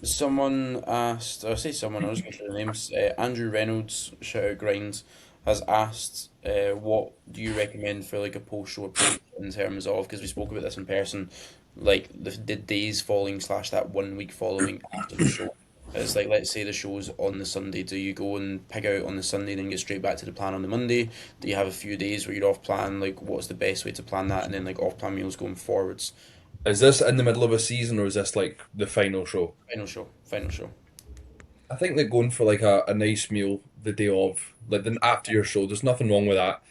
Someone asked, or I say someone, I was going through the names. Andrew Reynolds, shout out Grinds, has asked, what do you recommend for like a post-show approach in terms of, because we spoke about this in person, like the days following / that 1 week following after the show. It's like, let's say the show's on the Sunday. Do you go and pig out on the Sunday, then get straight back to the plan on the Monday? Do you have a few days where you're off plan? Like, what's the best way to plan that? And then like off plan meals going forwards. Is this in the middle of a season or is this like the final show? Final show. I think that going for like a nice meal the day of, like then after your show, there's nothing wrong with that.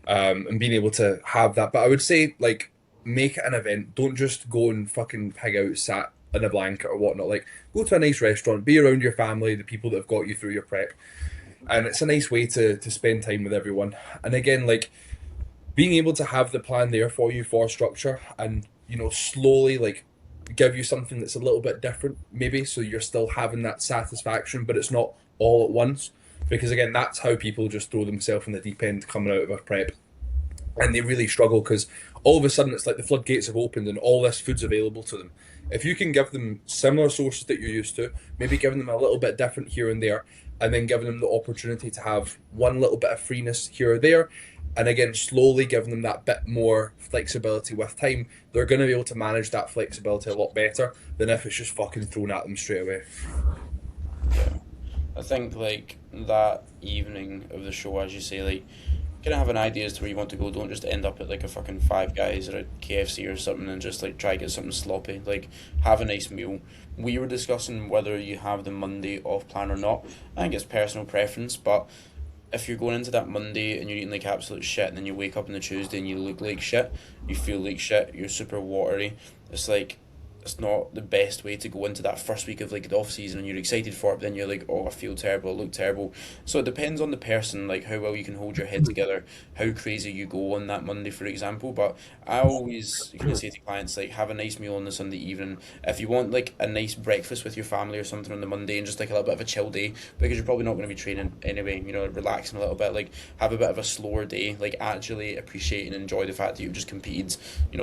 And being able to have that. But I would say like make it an event. Don't just go and fucking pig out sat in a blanket or whatnot. Like go to a nice restaurant, be around your family, the people that have got you through your prep. And it's a nice way to spend time with everyone. And again, like being able to have the plan there for you for structure and slowly like give you something that's a little bit different maybe so you're still having that satisfaction but it's not all at once, because again that's how people just throw themselves in the deep end coming out of a prep and they really struggle because all of a sudden it's like the floodgates have opened and all this food's available to them. If you can give them similar sources that you're used to, maybe giving them a little bit different here and there, and then giving them the opportunity to have one little bit of freeness here or there, and again slowly giving them that bit more flexibility with time, they're going to be able to manage that flexibility a lot better than if it's just fucking thrown at them straight away. I think like that evening of the show, as you say, like kind of have an idea as to where you want to go. Don't just end up at like a fucking Five Guys or a KFC or something and just like try to get something sloppy. Like have a nice meal. We were discussing whether you have the Monday off plan or not. I think it's personal preference, but if you're going into that Monday and you're eating like absolute shit and then you wake up on the Tuesday and you look like shit, you feel like shit, you're super watery, it's like it's not the best way to go into that first week of like the off season and you're excited for it, but then you're like, oh, I feel terrible, I look terrible. So it depends on the person, like how well you can hold your head together, how crazy you go on that Monday, for example. But I always kind of say to clients, like, have a nice meal on the Sunday evening. If you want like a nice breakfast with your family or something on the Monday and just like a little bit of a chill day, because you're probably not going to be training anyway, relaxing a little bit, like have a bit of a slower day, like actually appreciate and enjoy the fact that you've just competed,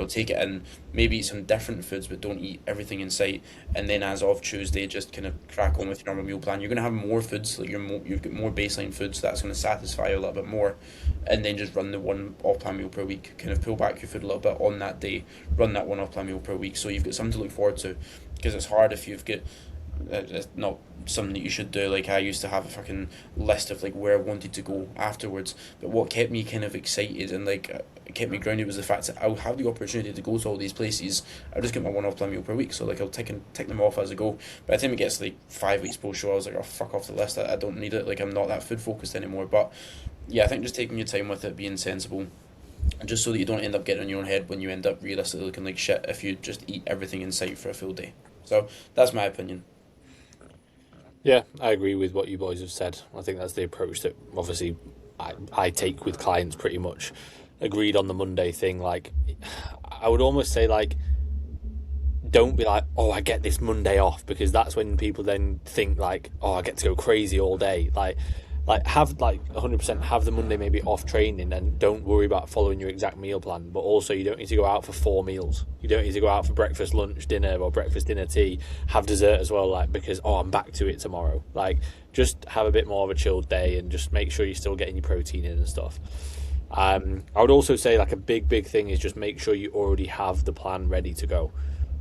take it in, maybe eat some different foods, but don't eat everything in sight. And then as of Tuesday, just kind of crack on with your normal meal plan. You're going to have more foods, like you've got more baseline foods, so that's going to satisfy you a little bit more. And then just run the one off plan meal per week, kind of pull back your food a little bit on that day, run that one off plan meal per week, so you've got something to look forward to. Because it's hard if you've got it's not something that you should do. Like I used to have a fucking list of like where I wanted to go afterwards, but what kept me kind of excited and like kept me grounded was the fact that I'll have the opportunity to go to all these places. I'll just get my one off plan meal per week, so like I'll tick them off as I go. By the time it gets like 5 weeks post show, I was like, oh fuck off the list, I don't need it, like I'm not that food focused anymore. But yeah, I think just taking your time with it, being sensible, and just so that you don't end up getting in your own head when you end up realistically looking like shit if you just eat everything in sight for a full day. So that's my opinion. Yeah, I agree with what you boys have said. I think that's the approach that obviously I take with clients pretty much. Agreed on the Monday thing. Like, I would almost say, like, don't be like, oh, I get this Monday off, because that's when people then think, like, oh, I get to go crazy all day. Like have like 100% have the Monday maybe off training and don't worry about following your exact meal plan. But also you don't need to go out for 4 meals. You don't need to go out for breakfast, lunch, dinner, or breakfast, dinner, tea. Have dessert as well, like, because I'm back to it tomorrow. Like, just have a bit more of a chilled day and just make sure you're still getting your protein in and stuff. I would also say like a big thing is just make sure you already have the plan ready to go.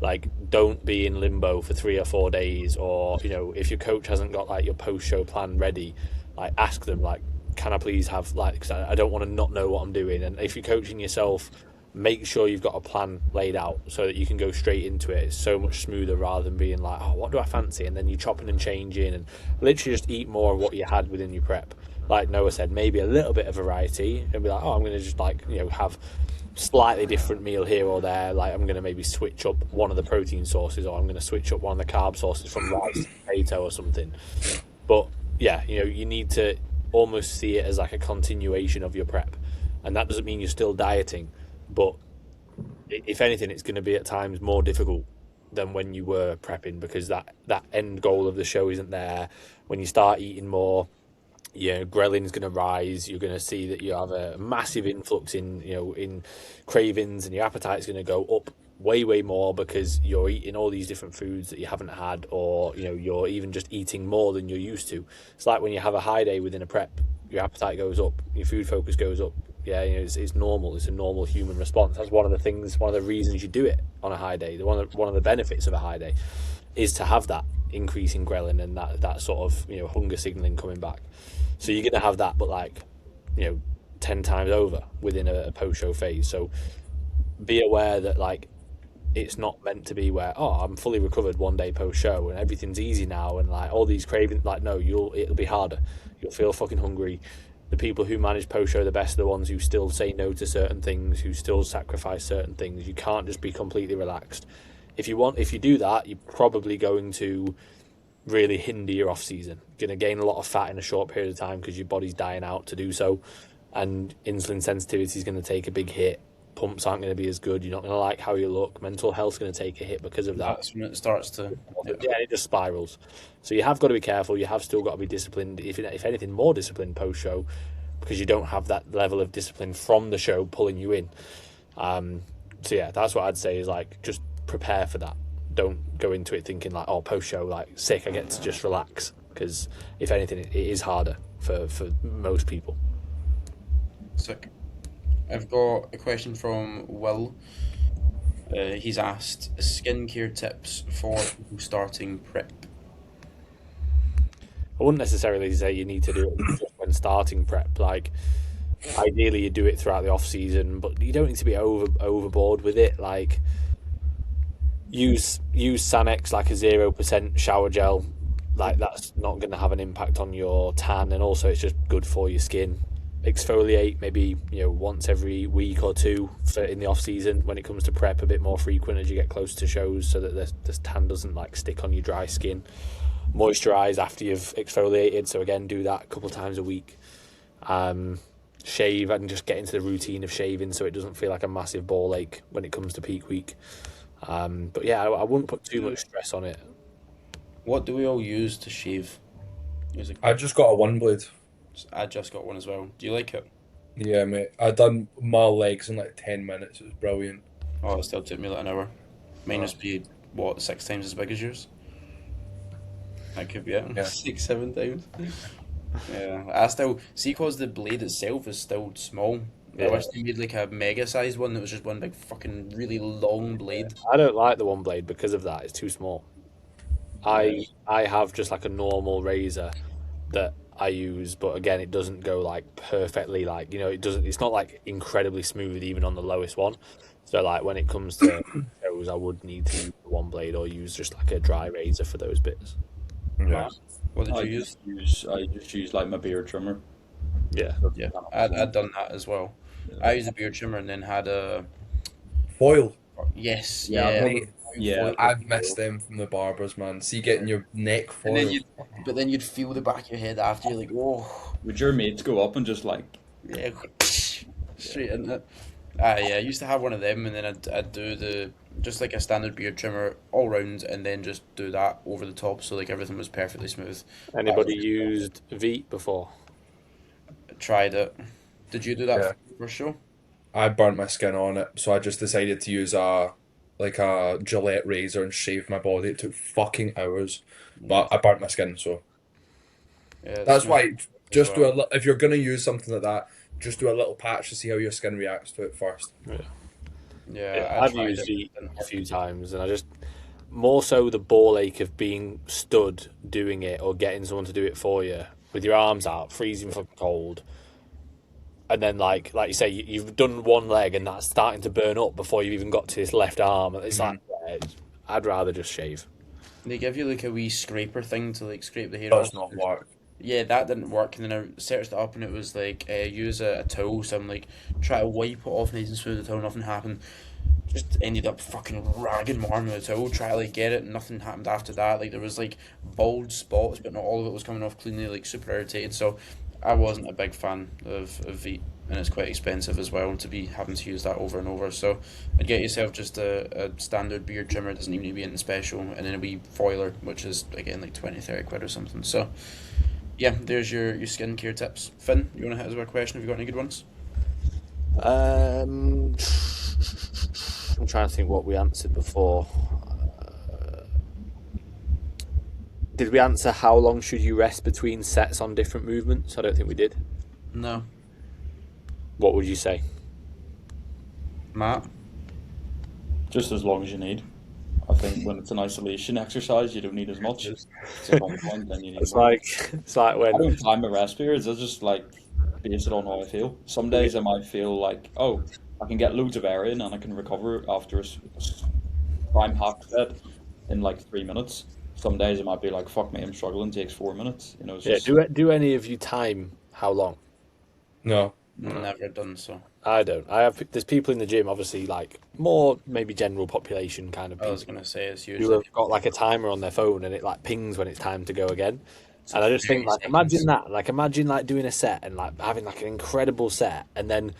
Like, don't be in limbo for 3 or 4 days, or if your coach hasn't got like your post show plan ready, like ask them, like, can I please have, like, because I don't want to not know what I'm doing. And if you're coaching yourself, make sure you've got a plan laid out so that you can go straight into it. It's so much smoother rather than being like, oh, what do I fancy, and then you're chopping and changing, and literally just eat more of what you had within your prep. Like Noah said, maybe a little bit of variety and be like, oh, I'm going to just like have slightly different meal here or there. Like, I'm going to maybe switch up one of the protein sources, or I'm going to switch up one of the carb sources from rice to potato or something. But yeah, you need to almost see it as like a continuation of your prep, and that doesn't mean you're still dieting, but if anything, it's going to be at times more difficult than when you were prepping, because that end goal of the show isn't there. When you start eating more, ghrellin's going to rise. You're going to see that you have a massive influx in cravings, and your appetite's going to go up way more because you're eating all these different foods that you haven't had, or you're even just eating more than you're used to. It's like when you have a high day within a prep, your appetite goes up, your food focus goes up. It's normal. It's a normal human response. That's one of the reasons you do it on a high day. One of the benefits of a high day is to have that increase in ghrelin and that sort of hunger signaling coming back. So you're going to have that, but 10 times over within a post-show phase. So be aware that it's not meant to be where, oh, I'm fully recovered one day post show and everything's easy now and like all these cravings. Like, no, it'll be harder. You'll feel fucking hungry. The people who manage post show the best are the ones who still say no to certain things, who still sacrifice certain things. You can't just be completely relaxed. If you do that, you're probably going to really hinder your off season. You're going to gain a lot of fat in a short period of time because your body's dying out to do so, and insulin sensitivity is going to take a big hit. Pumps aren't going to be as good. You're not going to like how you look. Mental health's going to take a hit because of that. That's when it starts to. Yeah, it just spirals. So you have got to be careful. You have still got to be disciplined. If anything, more disciplined post show, because you don't have that level of discipline from the show pulling you in. So yeah, that's what I'd say is like just prepare for that. Don't go into it thinking like, oh, post show, like sick, I get to just relax. Because if anything, it is harder for most people. Sick. I've got a question from Will. He's asked skincare tips for people starting prep. I wouldn't necessarily say you need to do it just when starting prep. Like, ideally, you do it throughout the off season, but you don't need to be overboard with it. Like, use Sanex, like a 0% shower gel. Like, that's not going to have an impact on your tan, and also it's just good for your skin. Exfoliate maybe once every week or two in the off season. When it comes to prep, a bit more frequent as you get close to shows, so that the tan doesn't like stick on your dry skin. Moisturize after you've exfoliated, so again, do that a couple of times a week. Shave and just get into the routine of shaving so it doesn't feel like a massive ball ache when it comes to peak week. But yeah, I wouldn't put too much stress on it. What do we all use to shave? I just got a one blade. I just got one as well. Do you like it? Yeah, mate. I done my legs in like 10 minutes. It was brilliant. Oh, it still took me like an hour. Mine must be, 6 times as big as yours? That could be it. Yeah. 6, 7 times. Yeah. I still, see, because the blade itself is still small. Yeah. I wish they made like a mega sized one that was just one big fucking really long blade. I don't like the one blade because of that. It's too small. I have just like a normal razor that I use, but again, it doesn't go like perfectly, like it's not like incredibly smooth even on the lowest one. So like when it comes to those, I would need to use the one blade or use just like a dry razor for those bits. Yeah. What did I you use? just use like my beard trimmer. Yeah. Yeah, I'd done that as well. I used a beard trimmer and then had a Foil. yes, Yeah, yeah. Mate, Yeah. I've missed them from the barbers, man. See, getting your neck And then foil. but then you'd feel the back of your head after. You're like, whoa, Would your mates go up and just like, yeah, straight into it. Yeah, I used to have one of them, and then I'd do just like a standard beard trimmer all round, and then just do that over the top, so like everything was perfectly smooth. Anybody used Veet before? Tried it. Did you do that Yeah. for sure? I burnt my skin on it, so I just decided to use a Gillette razor and shave my body. It took fucking hours, but I burnt my skin, so Yeah, it's that's smooth why just as do well. if you're gonna use something like that, just do a little patch to see how your skin reacts to it first. Yeah, I I've tried used it. Veet a few times, and I just more so the ball ache of being stood doing it or getting someone to do it for you with your arms out, freezing fucking cold. And then, like you say, you've done one leg and that's starting to burn up before you've even got to this left arm. It's like, I'd rather just shave. They give you like a wee scraper thing to like scrape the hair Does off. not work. Yeah, that didn't work, and then I searched it up, and it was like use a towel. So I'm like, try to wipe it off nice and smooth. The towel, nothing happened. Just ended up fucking ragging my arm with the towel. Try to like get it, and nothing happened after that. Like there was like bald spots, but not all of it was coming off cleanly. Like super irritated. So I wasn't a big fan of Veet, and it's quite expensive as well to be having to use that over and over. So I'd get yourself just a standard beard trimmer. It doesn't even need to be anything special, and then a wee foiler, which is again like 20-30 quid or something. So yeah, there's your skincare tips. Finn, you want to hit us with a question? Have you got any good ones? I'm trying to think what we answered before. Did we answer how long should you rest between sets on different movements? I don't think we did. No. What would you say? Matt? just as long as you need. I think when it's an isolation exercise, you don't need as much. It's a long one, then you need It's more. like I when don't time my rest periods. I just like base it on how I feel. Some days I might feel like, oh, I can get loads of air in and I can recover after I'm half to bed in like 3 minutes. Some days it might be like, fuck me, I'm struggling. It takes 4 minutes. You know, it's Yeah. just Do any of you time how long? No. Never done so. I don't. I have. There's people in the gym, obviously, like more maybe general population kind of I was people gonna say it's who usually have got like a timer on their phone and it like pings when it's time to go again. so And I just think 30 like seconds. imagine that. Like imagine like doing a set and like having like an incredible set and then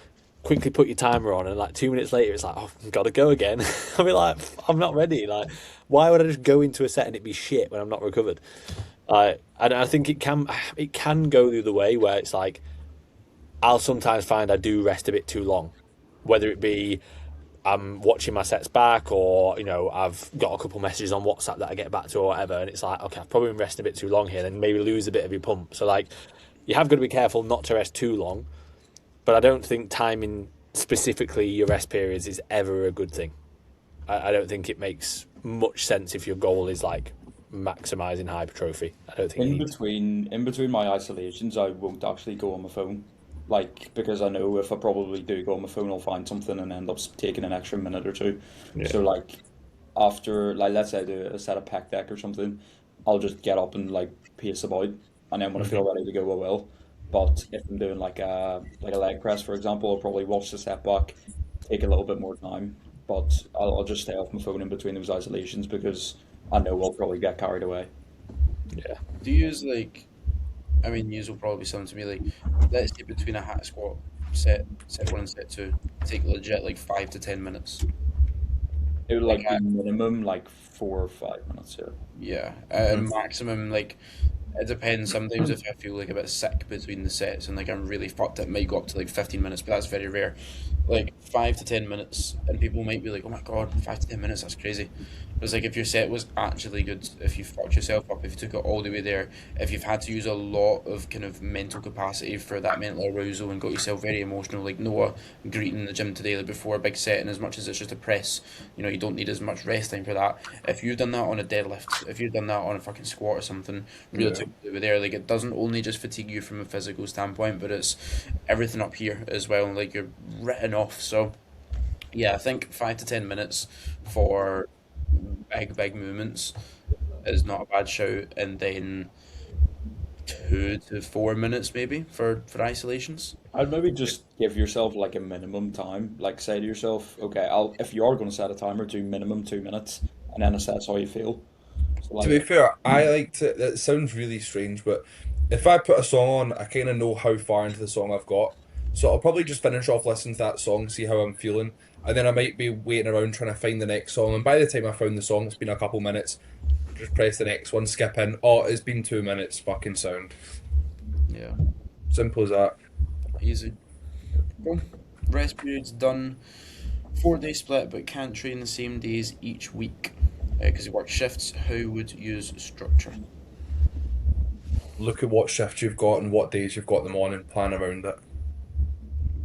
quickly put your timer on and like 2 minutes later it's like, oh, I've got to go again. I'll be like, I'm not ready. Like, why would I just go into a set and it be shit when I'm not recovered? And I think it can go the other way where it's like I'll sometimes find I do rest a bit too long, whether it be I'm watching my sets back or, I've got a couple messages on WhatsApp that I get back to or whatever. And it's like, okay, I've probably been resting a bit too long here, then maybe lose a bit of your pump. So, like, you have got to be careful not to rest too long. But I don't think timing specifically your rest periods is ever a good thing. I don't think it makes much sense if your goal is like maximizing hypertrophy. I don't think you need to. in between my isolations, I won't actually go on my phone. Like, because I know if I probably do go on my phone, I'll find something and end up taking an extra minute or two. Yeah. So, like, after, like, let's say I do a set of pec deck or something, I'll just get up and, like, pace about. And then when I feel ready to go, I will. But if I'm doing, like a leg press, for example, I'll probably watch the set back, take a little bit more time. But I'll just stay off my phone in between those isolations because I know I'll probably get carried away. Yeah. Do you use like? I mean, use will probably sound to me like, let's say between a hack squat set one and set two, take legit like 5 to 10 minutes. It would, Like like, be minimum, like, 4 or 5 minutes, yeah. yeah, and maximum like it depends. Sometimes if I feel like a bit sick between the sets and like I'm really fucked, it might go up to like 15 minutes, but that's very rare. Like 5 to 10 minutes, and people might be like, "Oh my god, 5 to 10 minutes, that's crazy." It's like if your set was actually good, if you fucked yourself up, if you took it all the way there, if you've had to use a lot of kind of mental capacity for that mental arousal and got yourself very emotional, like Noah greeting in the gym today, like before a big set, and as much as it's just a press, you don't need as much rest time for that. If you've done that on a deadlift, if you've done that on a fucking squat or something, really Yeah. took it over there, like it doesn't only just fatigue you from a physical standpoint, but it's everything up here as well, like you're written off. So yeah, I think 5 to 10 minutes for big movements is not a bad shout, and then 2 to 4 minutes maybe for isolations. I'd maybe just give yourself like a minimum time. Like, say to yourself, okay, if you are going to set a timer, do minimum 2 minutes, and then assess how you feel. So, To be like, fair, I like to. It sounds really strange, but if I put a song on, I kind of know how far into the song I've got. So I'll probably just finish off listening to that song, see how I'm feeling, and then I might be waiting around trying to find the next song. And by the time I found the song, it's been a couple minutes. Just press the next one, skip in. Oh, it's been 2 minutes. Fucking sound. Yeah, Simple as that. easy. Cool. Rest period's done. 4 day split, but can't train the same days each week because you work shifts. How would you use structure? Look at what shifts you've got and what days you've got them on and plan around it.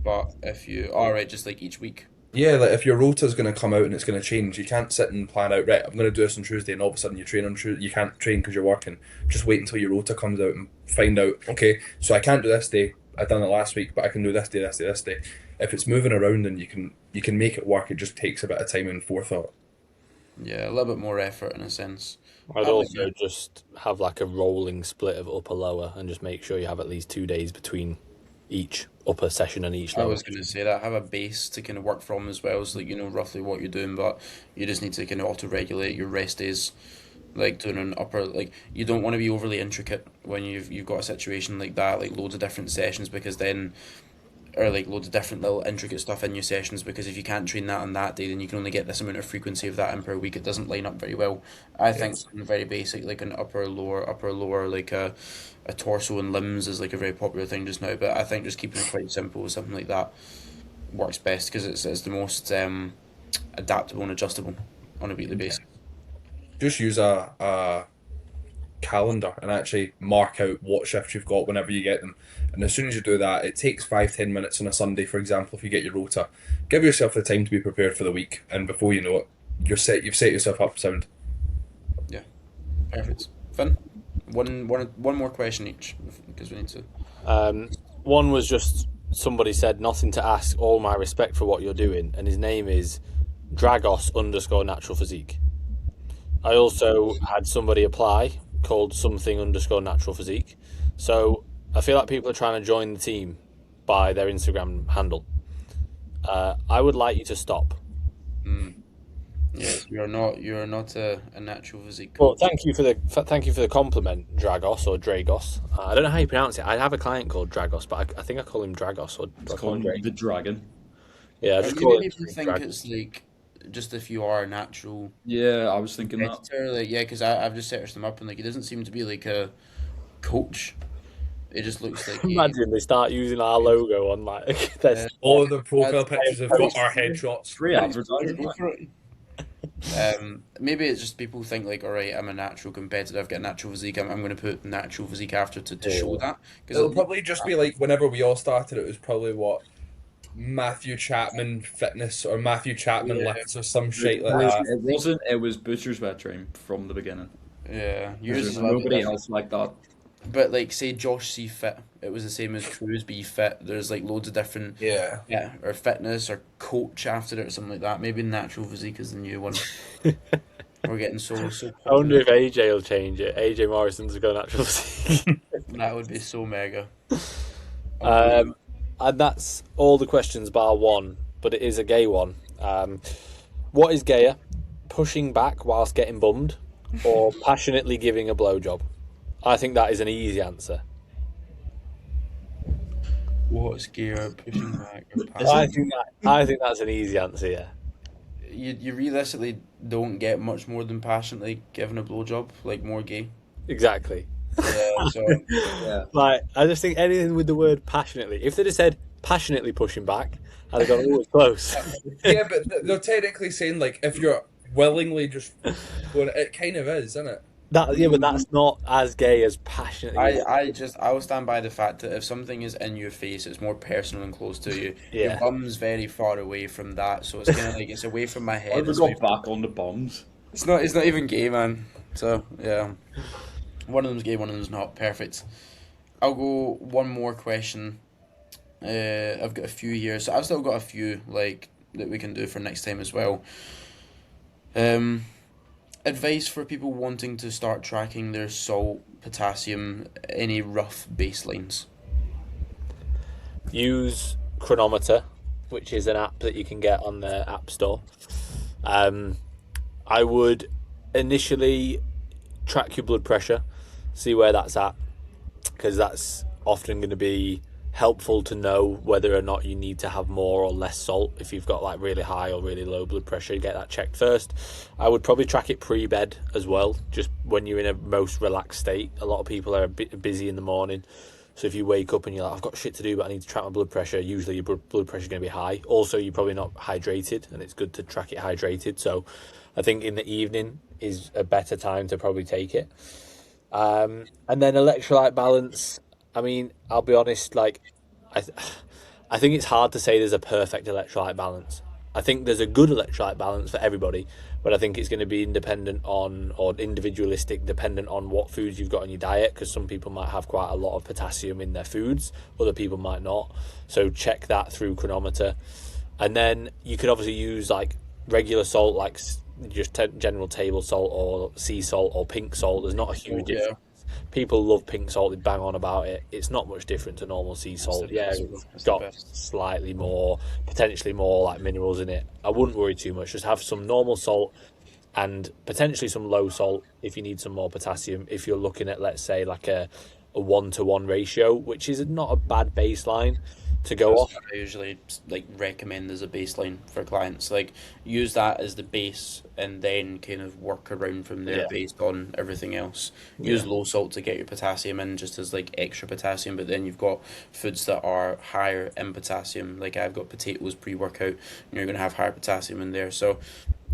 But if you, all right, just like each week. Yeah, like if your rota's going to come out and it's going to change, you can't sit and plan out, right, I'm going to do this on Tuesday, and all of a sudden you train on Tuesday. You can't train because you're working. Just wait until your rota comes out and find out, okay, so I can't do this day. I done it last week, but I can do this day, this day, this day. If it's moving around and you can make it work, it just takes a bit of time and forethought. Yeah, a little bit more effort in a sense. I'd I like also just have like a rolling split of upper lower and just make sure you have at least 2 days between each upper session and each I lower. was going to say that have a base to kind of work from as well, so like you know roughly what you're doing, but you just need to kind of auto-regulate your rest days, like doing an upper. Like you don't want to be overly intricate when you've got a situation like that, like loads of different sessions, because then or like loads of different little intricate stuff in your sessions, because if you can't train that on that day, then you can only get this amount of frequency of that in per week. It doesn't line up very well. I think something very basic like an upper lower, like a torso and limbs is like a very popular thing just now, but I think just keeping it quite simple with something like that works best because it's the most adaptable and adjustable on a weekly basis. Just use a calendar and actually mark out what shifts you've got whenever you get them. And as soon as you do that, it takes 5-10 minutes on a Sunday, for example, if you get your rota. Give yourself the time to be prepared for the week, and before you know it, you've set yourself up sound. Yeah, perfect. Finn, one more question each because we need to. One was just somebody said nothing to ask, all my respect for what you're doing, and his name is Dragos_natural physique. I also had somebody apply called something_natural physique. So I feel like people are trying to join the team by their Instagram handle. I would like you to stop. Yes, you're not a natural physique Well, coach. thank you for the compliment, Dragos or Dragos. I don't know how you pronounce it. I have a client called Dragos, but I think I call him Dragos or do I It's call him called Dragos? the Dragon. Yeah, I Or just maybe call people it think Dragos. it's like just if you are a natural Yeah, I was thinking that. competitor, like yeah, because I've just searched them up and like he doesn't seem to be like a coach. It just looks like he. Imagine they start using our logo on like their All of the profile That's- pictures have got our headshots. Free advertising. Go for it. Maybe it's just people think like, all right, I'm a natural competitor. I've got a natural physique. I'm going to put natural physique after to show that It'll because probably just be like whenever we all started, it was probably what Matthew Chapman fitness or Matthew Chapman Yeah. lifts or some shit like that. It wasn't. It was Butcher's Wet Dream from the beginning. yeah, yours There's is a little bit nobody different. else like that. But like, say Josh C Fit, it was the same as Cruise B Fit. There's like loads of different Yeah. or fitness or coach after it or something like that. Maybe natural physique is the new one. We're getting so I wonder popular. if AJ will change it. AJ Morrison's go natural physique. That would be so mega. And that's all the questions bar one, but it is a gay one. What is gayer? Pushing back whilst getting bummed, or passionately giving a blowjob? I think that is an easy answer. What's gear pushing back or I passing? think that's an easy answer. Yeah. You realistically don't get much more than passionately giving a blowjob, like more gay. Exactly. Yeah, so Yeah. Like, I just think anything with the word passionately. If they'd have said passionately pushing back, I'd have gone, oh, it's close. Yeah, but they're technically saying like if you're willingly just going, it kind of is, isn't it? But that's not as gay as passionately. I will stand by the fact that if something is in your face, it's more personal and close to you. Your Yeah. bum's very far away from that, so it's kind of like it's away from my Why head. have we It's, away got back on the bombs? it's not even gay, man. So yeah, one of them's gay, one of them's not. Perfect. I'll go one more question. I've got a few here, so I've still got a few like that we can do for next time as well. Advice for people wanting to start tracking their salt, potassium, any rough baselines. Use Chronometer, which is an app that you can get on the App Store. I would initially track your blood pressure, see where that's at, because that's often going to be helpful to know whether or not you need to have more or less salt. If you've got like really high or really low blood pressure, get that checked first. I would probably track it pre-bed as well, just when you're in a most relaxed state. A lot of people are a bit busy in the morning, so if you wake up and you're like, I've got shit to do but I need to track my blood pressure, usually your blood pressure is going to be high. Also, you're probably not hydrated, and it's good to track it hydrated. So I think in the evening is a better time to probably take it. And then electrolyte balance. I mean, I'll be honest, like, I think it's hard to say there's a perfect electrolyte balance. I think there's a good electrolyte balance for everybody, but I think it's going to be independent on, or individualistic, dependent on what foods you've got in your diet, because some people might have quite a lot of potassium in their foods, other people might not. So check that through Chronometer. And then you could obviously use like regular salt, like just general table salt or sea salt or pink salt. There's not a huge difference. People love pink salt, they bang on about it. It's not much different to normal sea salt. Yeah, it's got slightly more, potentially more like minerals in it. I wouldn't worry too much. Just have some normal salt and potentially some low salt if you need some more potassium. If you're looking at, let's say, like a 1-to-1 ratio, which is not a bad baseline to go off. I usually like recommend as a baseline for clients. Like use that as the base and then kind of work around from there based on everything else. Use low salt to get your potassium in just as like extra potassium, but then you've got foods that are higher in potassium. Like I've got potatoes pre-workout and you're gonna have higher potassium in there. So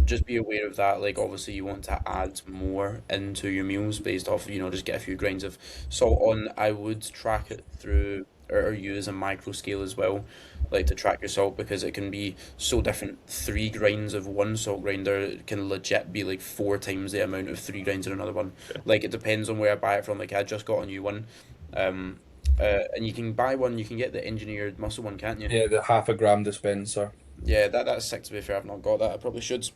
just be aware of that. Like obviously you want to add more into your meals based off, just get a few grains of salt on. I would track it through or use a micro scale as well, like to track your salt, because it can be so different. 3 grains of one salt grinder can legit be like 4 times the amount of 3 grains in another one. Like it depends on where I buy it from. Like I just got a new one, and you can buy one, you can get the engineered muscle one, can't you? Yeah, the half a gram dispenser. Yeah, that's sick. To be fair, I've not got that. I probably should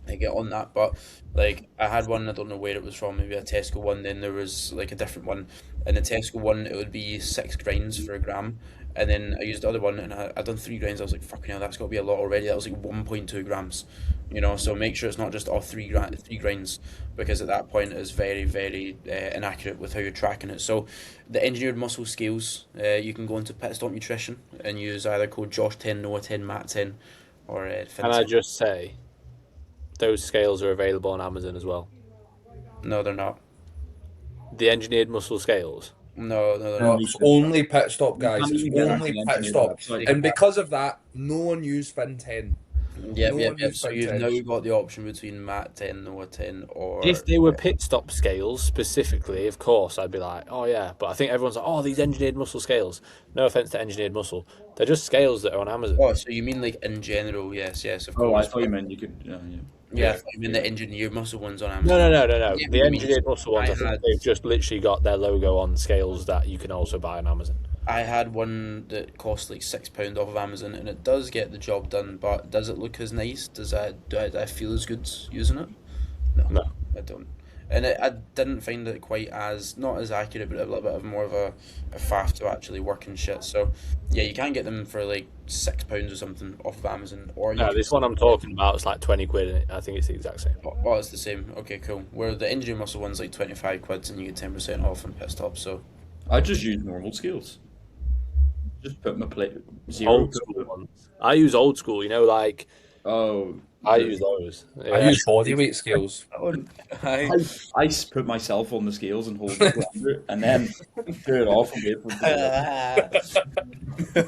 get on that. But like, I had one. I don't know where it was from. Maybe a Tesco one. Then there was like a different one. And the Tesco one, it would be 6 grinds for a gram. And then I used the other one, and I done 3 grinds. I was like, fucking hell, that's got to be a lot already. That was like 1.2 grams. So make sure it's not just all 3 grinds, because at that point it's very, very inaccurate with how you're tracking it. So the engineered muscle scales, you can go into Pit Stop Nutrition and use either code Josh10, Noah10, Matt10, or Can I Fin10. just say, those scales are available on Amazon as well. No, they're not. The engineered muscle scales. No, they're No, not. It's only pit stop, guys. can't It's even get only onto the pit engineered stop. website. And because of that, no one used Fin 10. Yep, No yep, one yep. used So Fin you've 10. now got the option between Matt 10, Noah 10, or If they were pit stop scales specifically, of course, I'd be like, oh yeah. But I think everyone's like, oh, these engineered muscle scales. No offense to engineered muscle, they're just scales that are on Amazon. Oh, so you mean like in general? Yes, of Oh, I course. thought you meant you could. Yeah. Yeah, I thought you mean the engineered muscle ones on No, Amazon. no. Yeah, The I mean, engineered muscle ones, I think had- they've just literally got their logo on scales that you can also buy on Amazon. I had one that cost like £6 off of Amazon, and it does get the job done. But does it look as nice? Do I feel as good using it? No. I don't. And I didn't find it quite as not as accurate, but a little bit of more of a faff to actually work and shit. So yeah, you can get them for like £6 or something off of Amazon, or you No, can- this one I'm talking about is like 20 quid, and I think it's the exact same. Oh, it's the same. Okay, cool. Where the engineered muscle one's like 25 quid, and you get 10% off on pit stop. So I just use normal scales. Just put my plate zero. Old school ones. I use old school, like Oh, I use those. Yeah. I use body weight scales. I put myself on the scales and hold the grinder, and then turn it off and wait for it.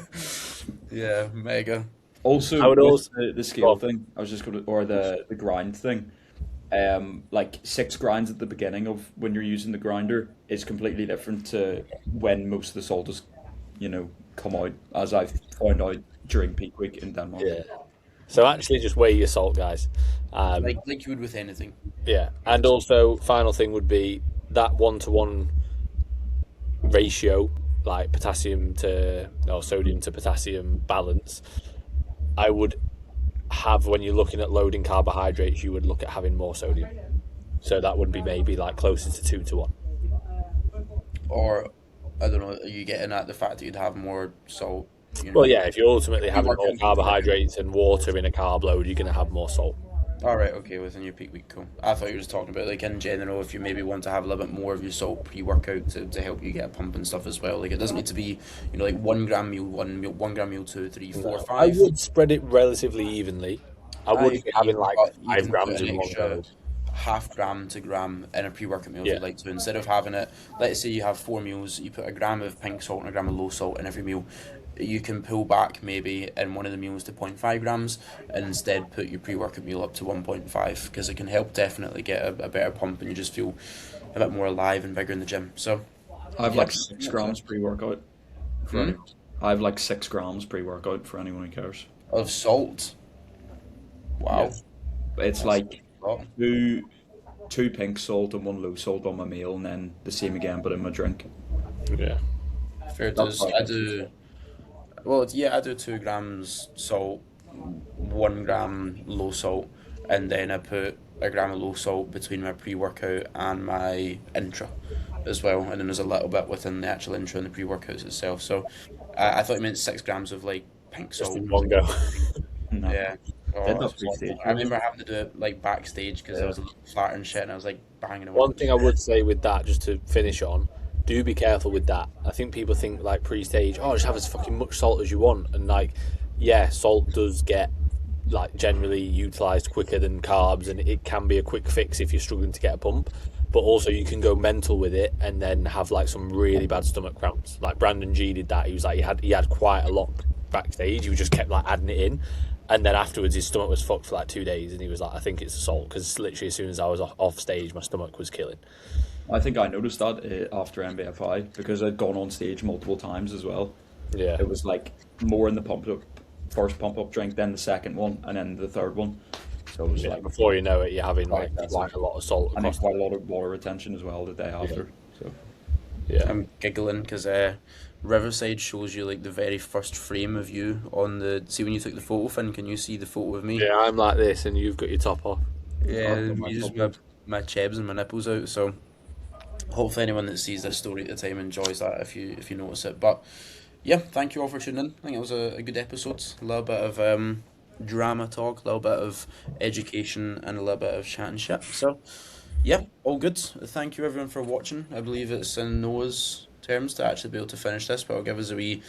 yeah, mega. Also, I would with also- the scale thing, I was just going to, or the grind thing. Like 6 grinds at the beginning of when you're using the grinder is completely different to when most of the salt is, come out, as I've found out during peak week in Denmark. Yeah. So actually, just weigh your salt, guys. Like you would with anything. Yeah, and also final thing would be that 1-to-1 ratio, like sodium to potassium balance. I would have, when you're looking at loading carbohydrates, you would look at having more sodium. So that would be maybe like closer to 2-to-1. Or I don't know. Are you getting at the fact that you'd have more salt? Well, yeah, if you're ultimately having work more out- carbohydrates and water in a carb load, you're going to have more salt. All right. Okay. Within your peak week, cool. I thought you were just talking about like in general, if you maybe want to have a little bit more of your salt pre-workout to help you get a pump and stuff as well. Like it doesn't need to be like 1 gram meal 1 gram meal 2, 3, 4, 5. I would spread it relatively evenly. I wouldn't be having like But you 5 can grams put an in one extra go. half gram to gram in a pre-workout meal if Yeah. you'd like to. Instead of having it, let's say you have 4 meals, you put a gram of pink salt and a gram of low salt in every meal. You can pull back maybe in one of the meals to 0.5 grams and instead put your pre-workout meal up to 1.5 because it can help definitely get a better pump and you just feel a bit more alive and bigger in the gym. So I have Yeah. like 6 grams pre-workout. I have like 6 grams pre-workout for anyone who cares. of salt. Wow. It's like Oh. two pink salt and 1 low salt on my meal, and then the same again, but in my drink. Yeah. Fair That's dues. fine. I do. Well, yeah, I do 2 grams salt, 1 gram low salt, and then I put a gram of low salt between my pre-workout and my intra as well, and then there's a little bit within the actual intra and the pre-workouts itself. So I thought you meant 6 grams of like pink Just salt. in one go. No. Yeah. Oh, Did that that's pre-stage, awful. I remember having to do it like backstage because I was a little flat and shit, and I was like banging away. One thing I would say with that, just to finish on, do be careful with that. I think people think like pre-stage, just have as fucking much salt as you want, and like, yeah, salt does get like generally utilized quicker than carbs, and it can be a quick fix if you're struggling to get a pump. But also you can go mental with it and then have like some really bad stomach cramps. Like Brandon G did that. He was like he had quite a lot backstage. He just kept like adding it in, and then afterwards his stomach was fucked for like 2 days, and he was like, I think it's the salt, because literally as soon as I was off stage, my stomach was killing. I think I noticed that after MBFI because I'd gone on stage multiple times as well. Yeah. It was like more in the first pump up drink, then the second one, and then the third one. So it was Yeah, like, before you know it, you're having like that's a lot of salt. and then Across quite a lot of water retention as well the day after. So yeah. I'm giggling because Riverside shows you like the very first frame of you on the. See when you took the photo, Finn, can you see the photo of me? Yeah, I'm like this, and you've got your top off. Yeah, I've got me my just top my chebs and my nipples out. So hopefully anyone that sees this story at the time enjoys that if you notice it. But yeah, thank you all for tuning in. I think it was a good episode. A little bit of drama talk, a little bit of education, and a little bit of chat and shit. So yeah, all good. Thank you everyone for watching. I believe it's in Noah's terms to actually be able to finish this, but I'll give us a wee.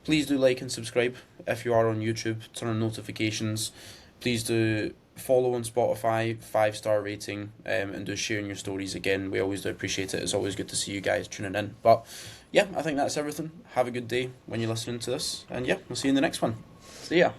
Please do like and subscribe if you are on YouTube. Turn on notifications. Please do follow on Spotify, 5-star rating, and do sharing your stories again. We always do appreciate it. It's always good to see you guys tuning in. But yeah, I think that's everything. Have a good day when you're listening to this, and yeah, we'll see you in the next one. See ya.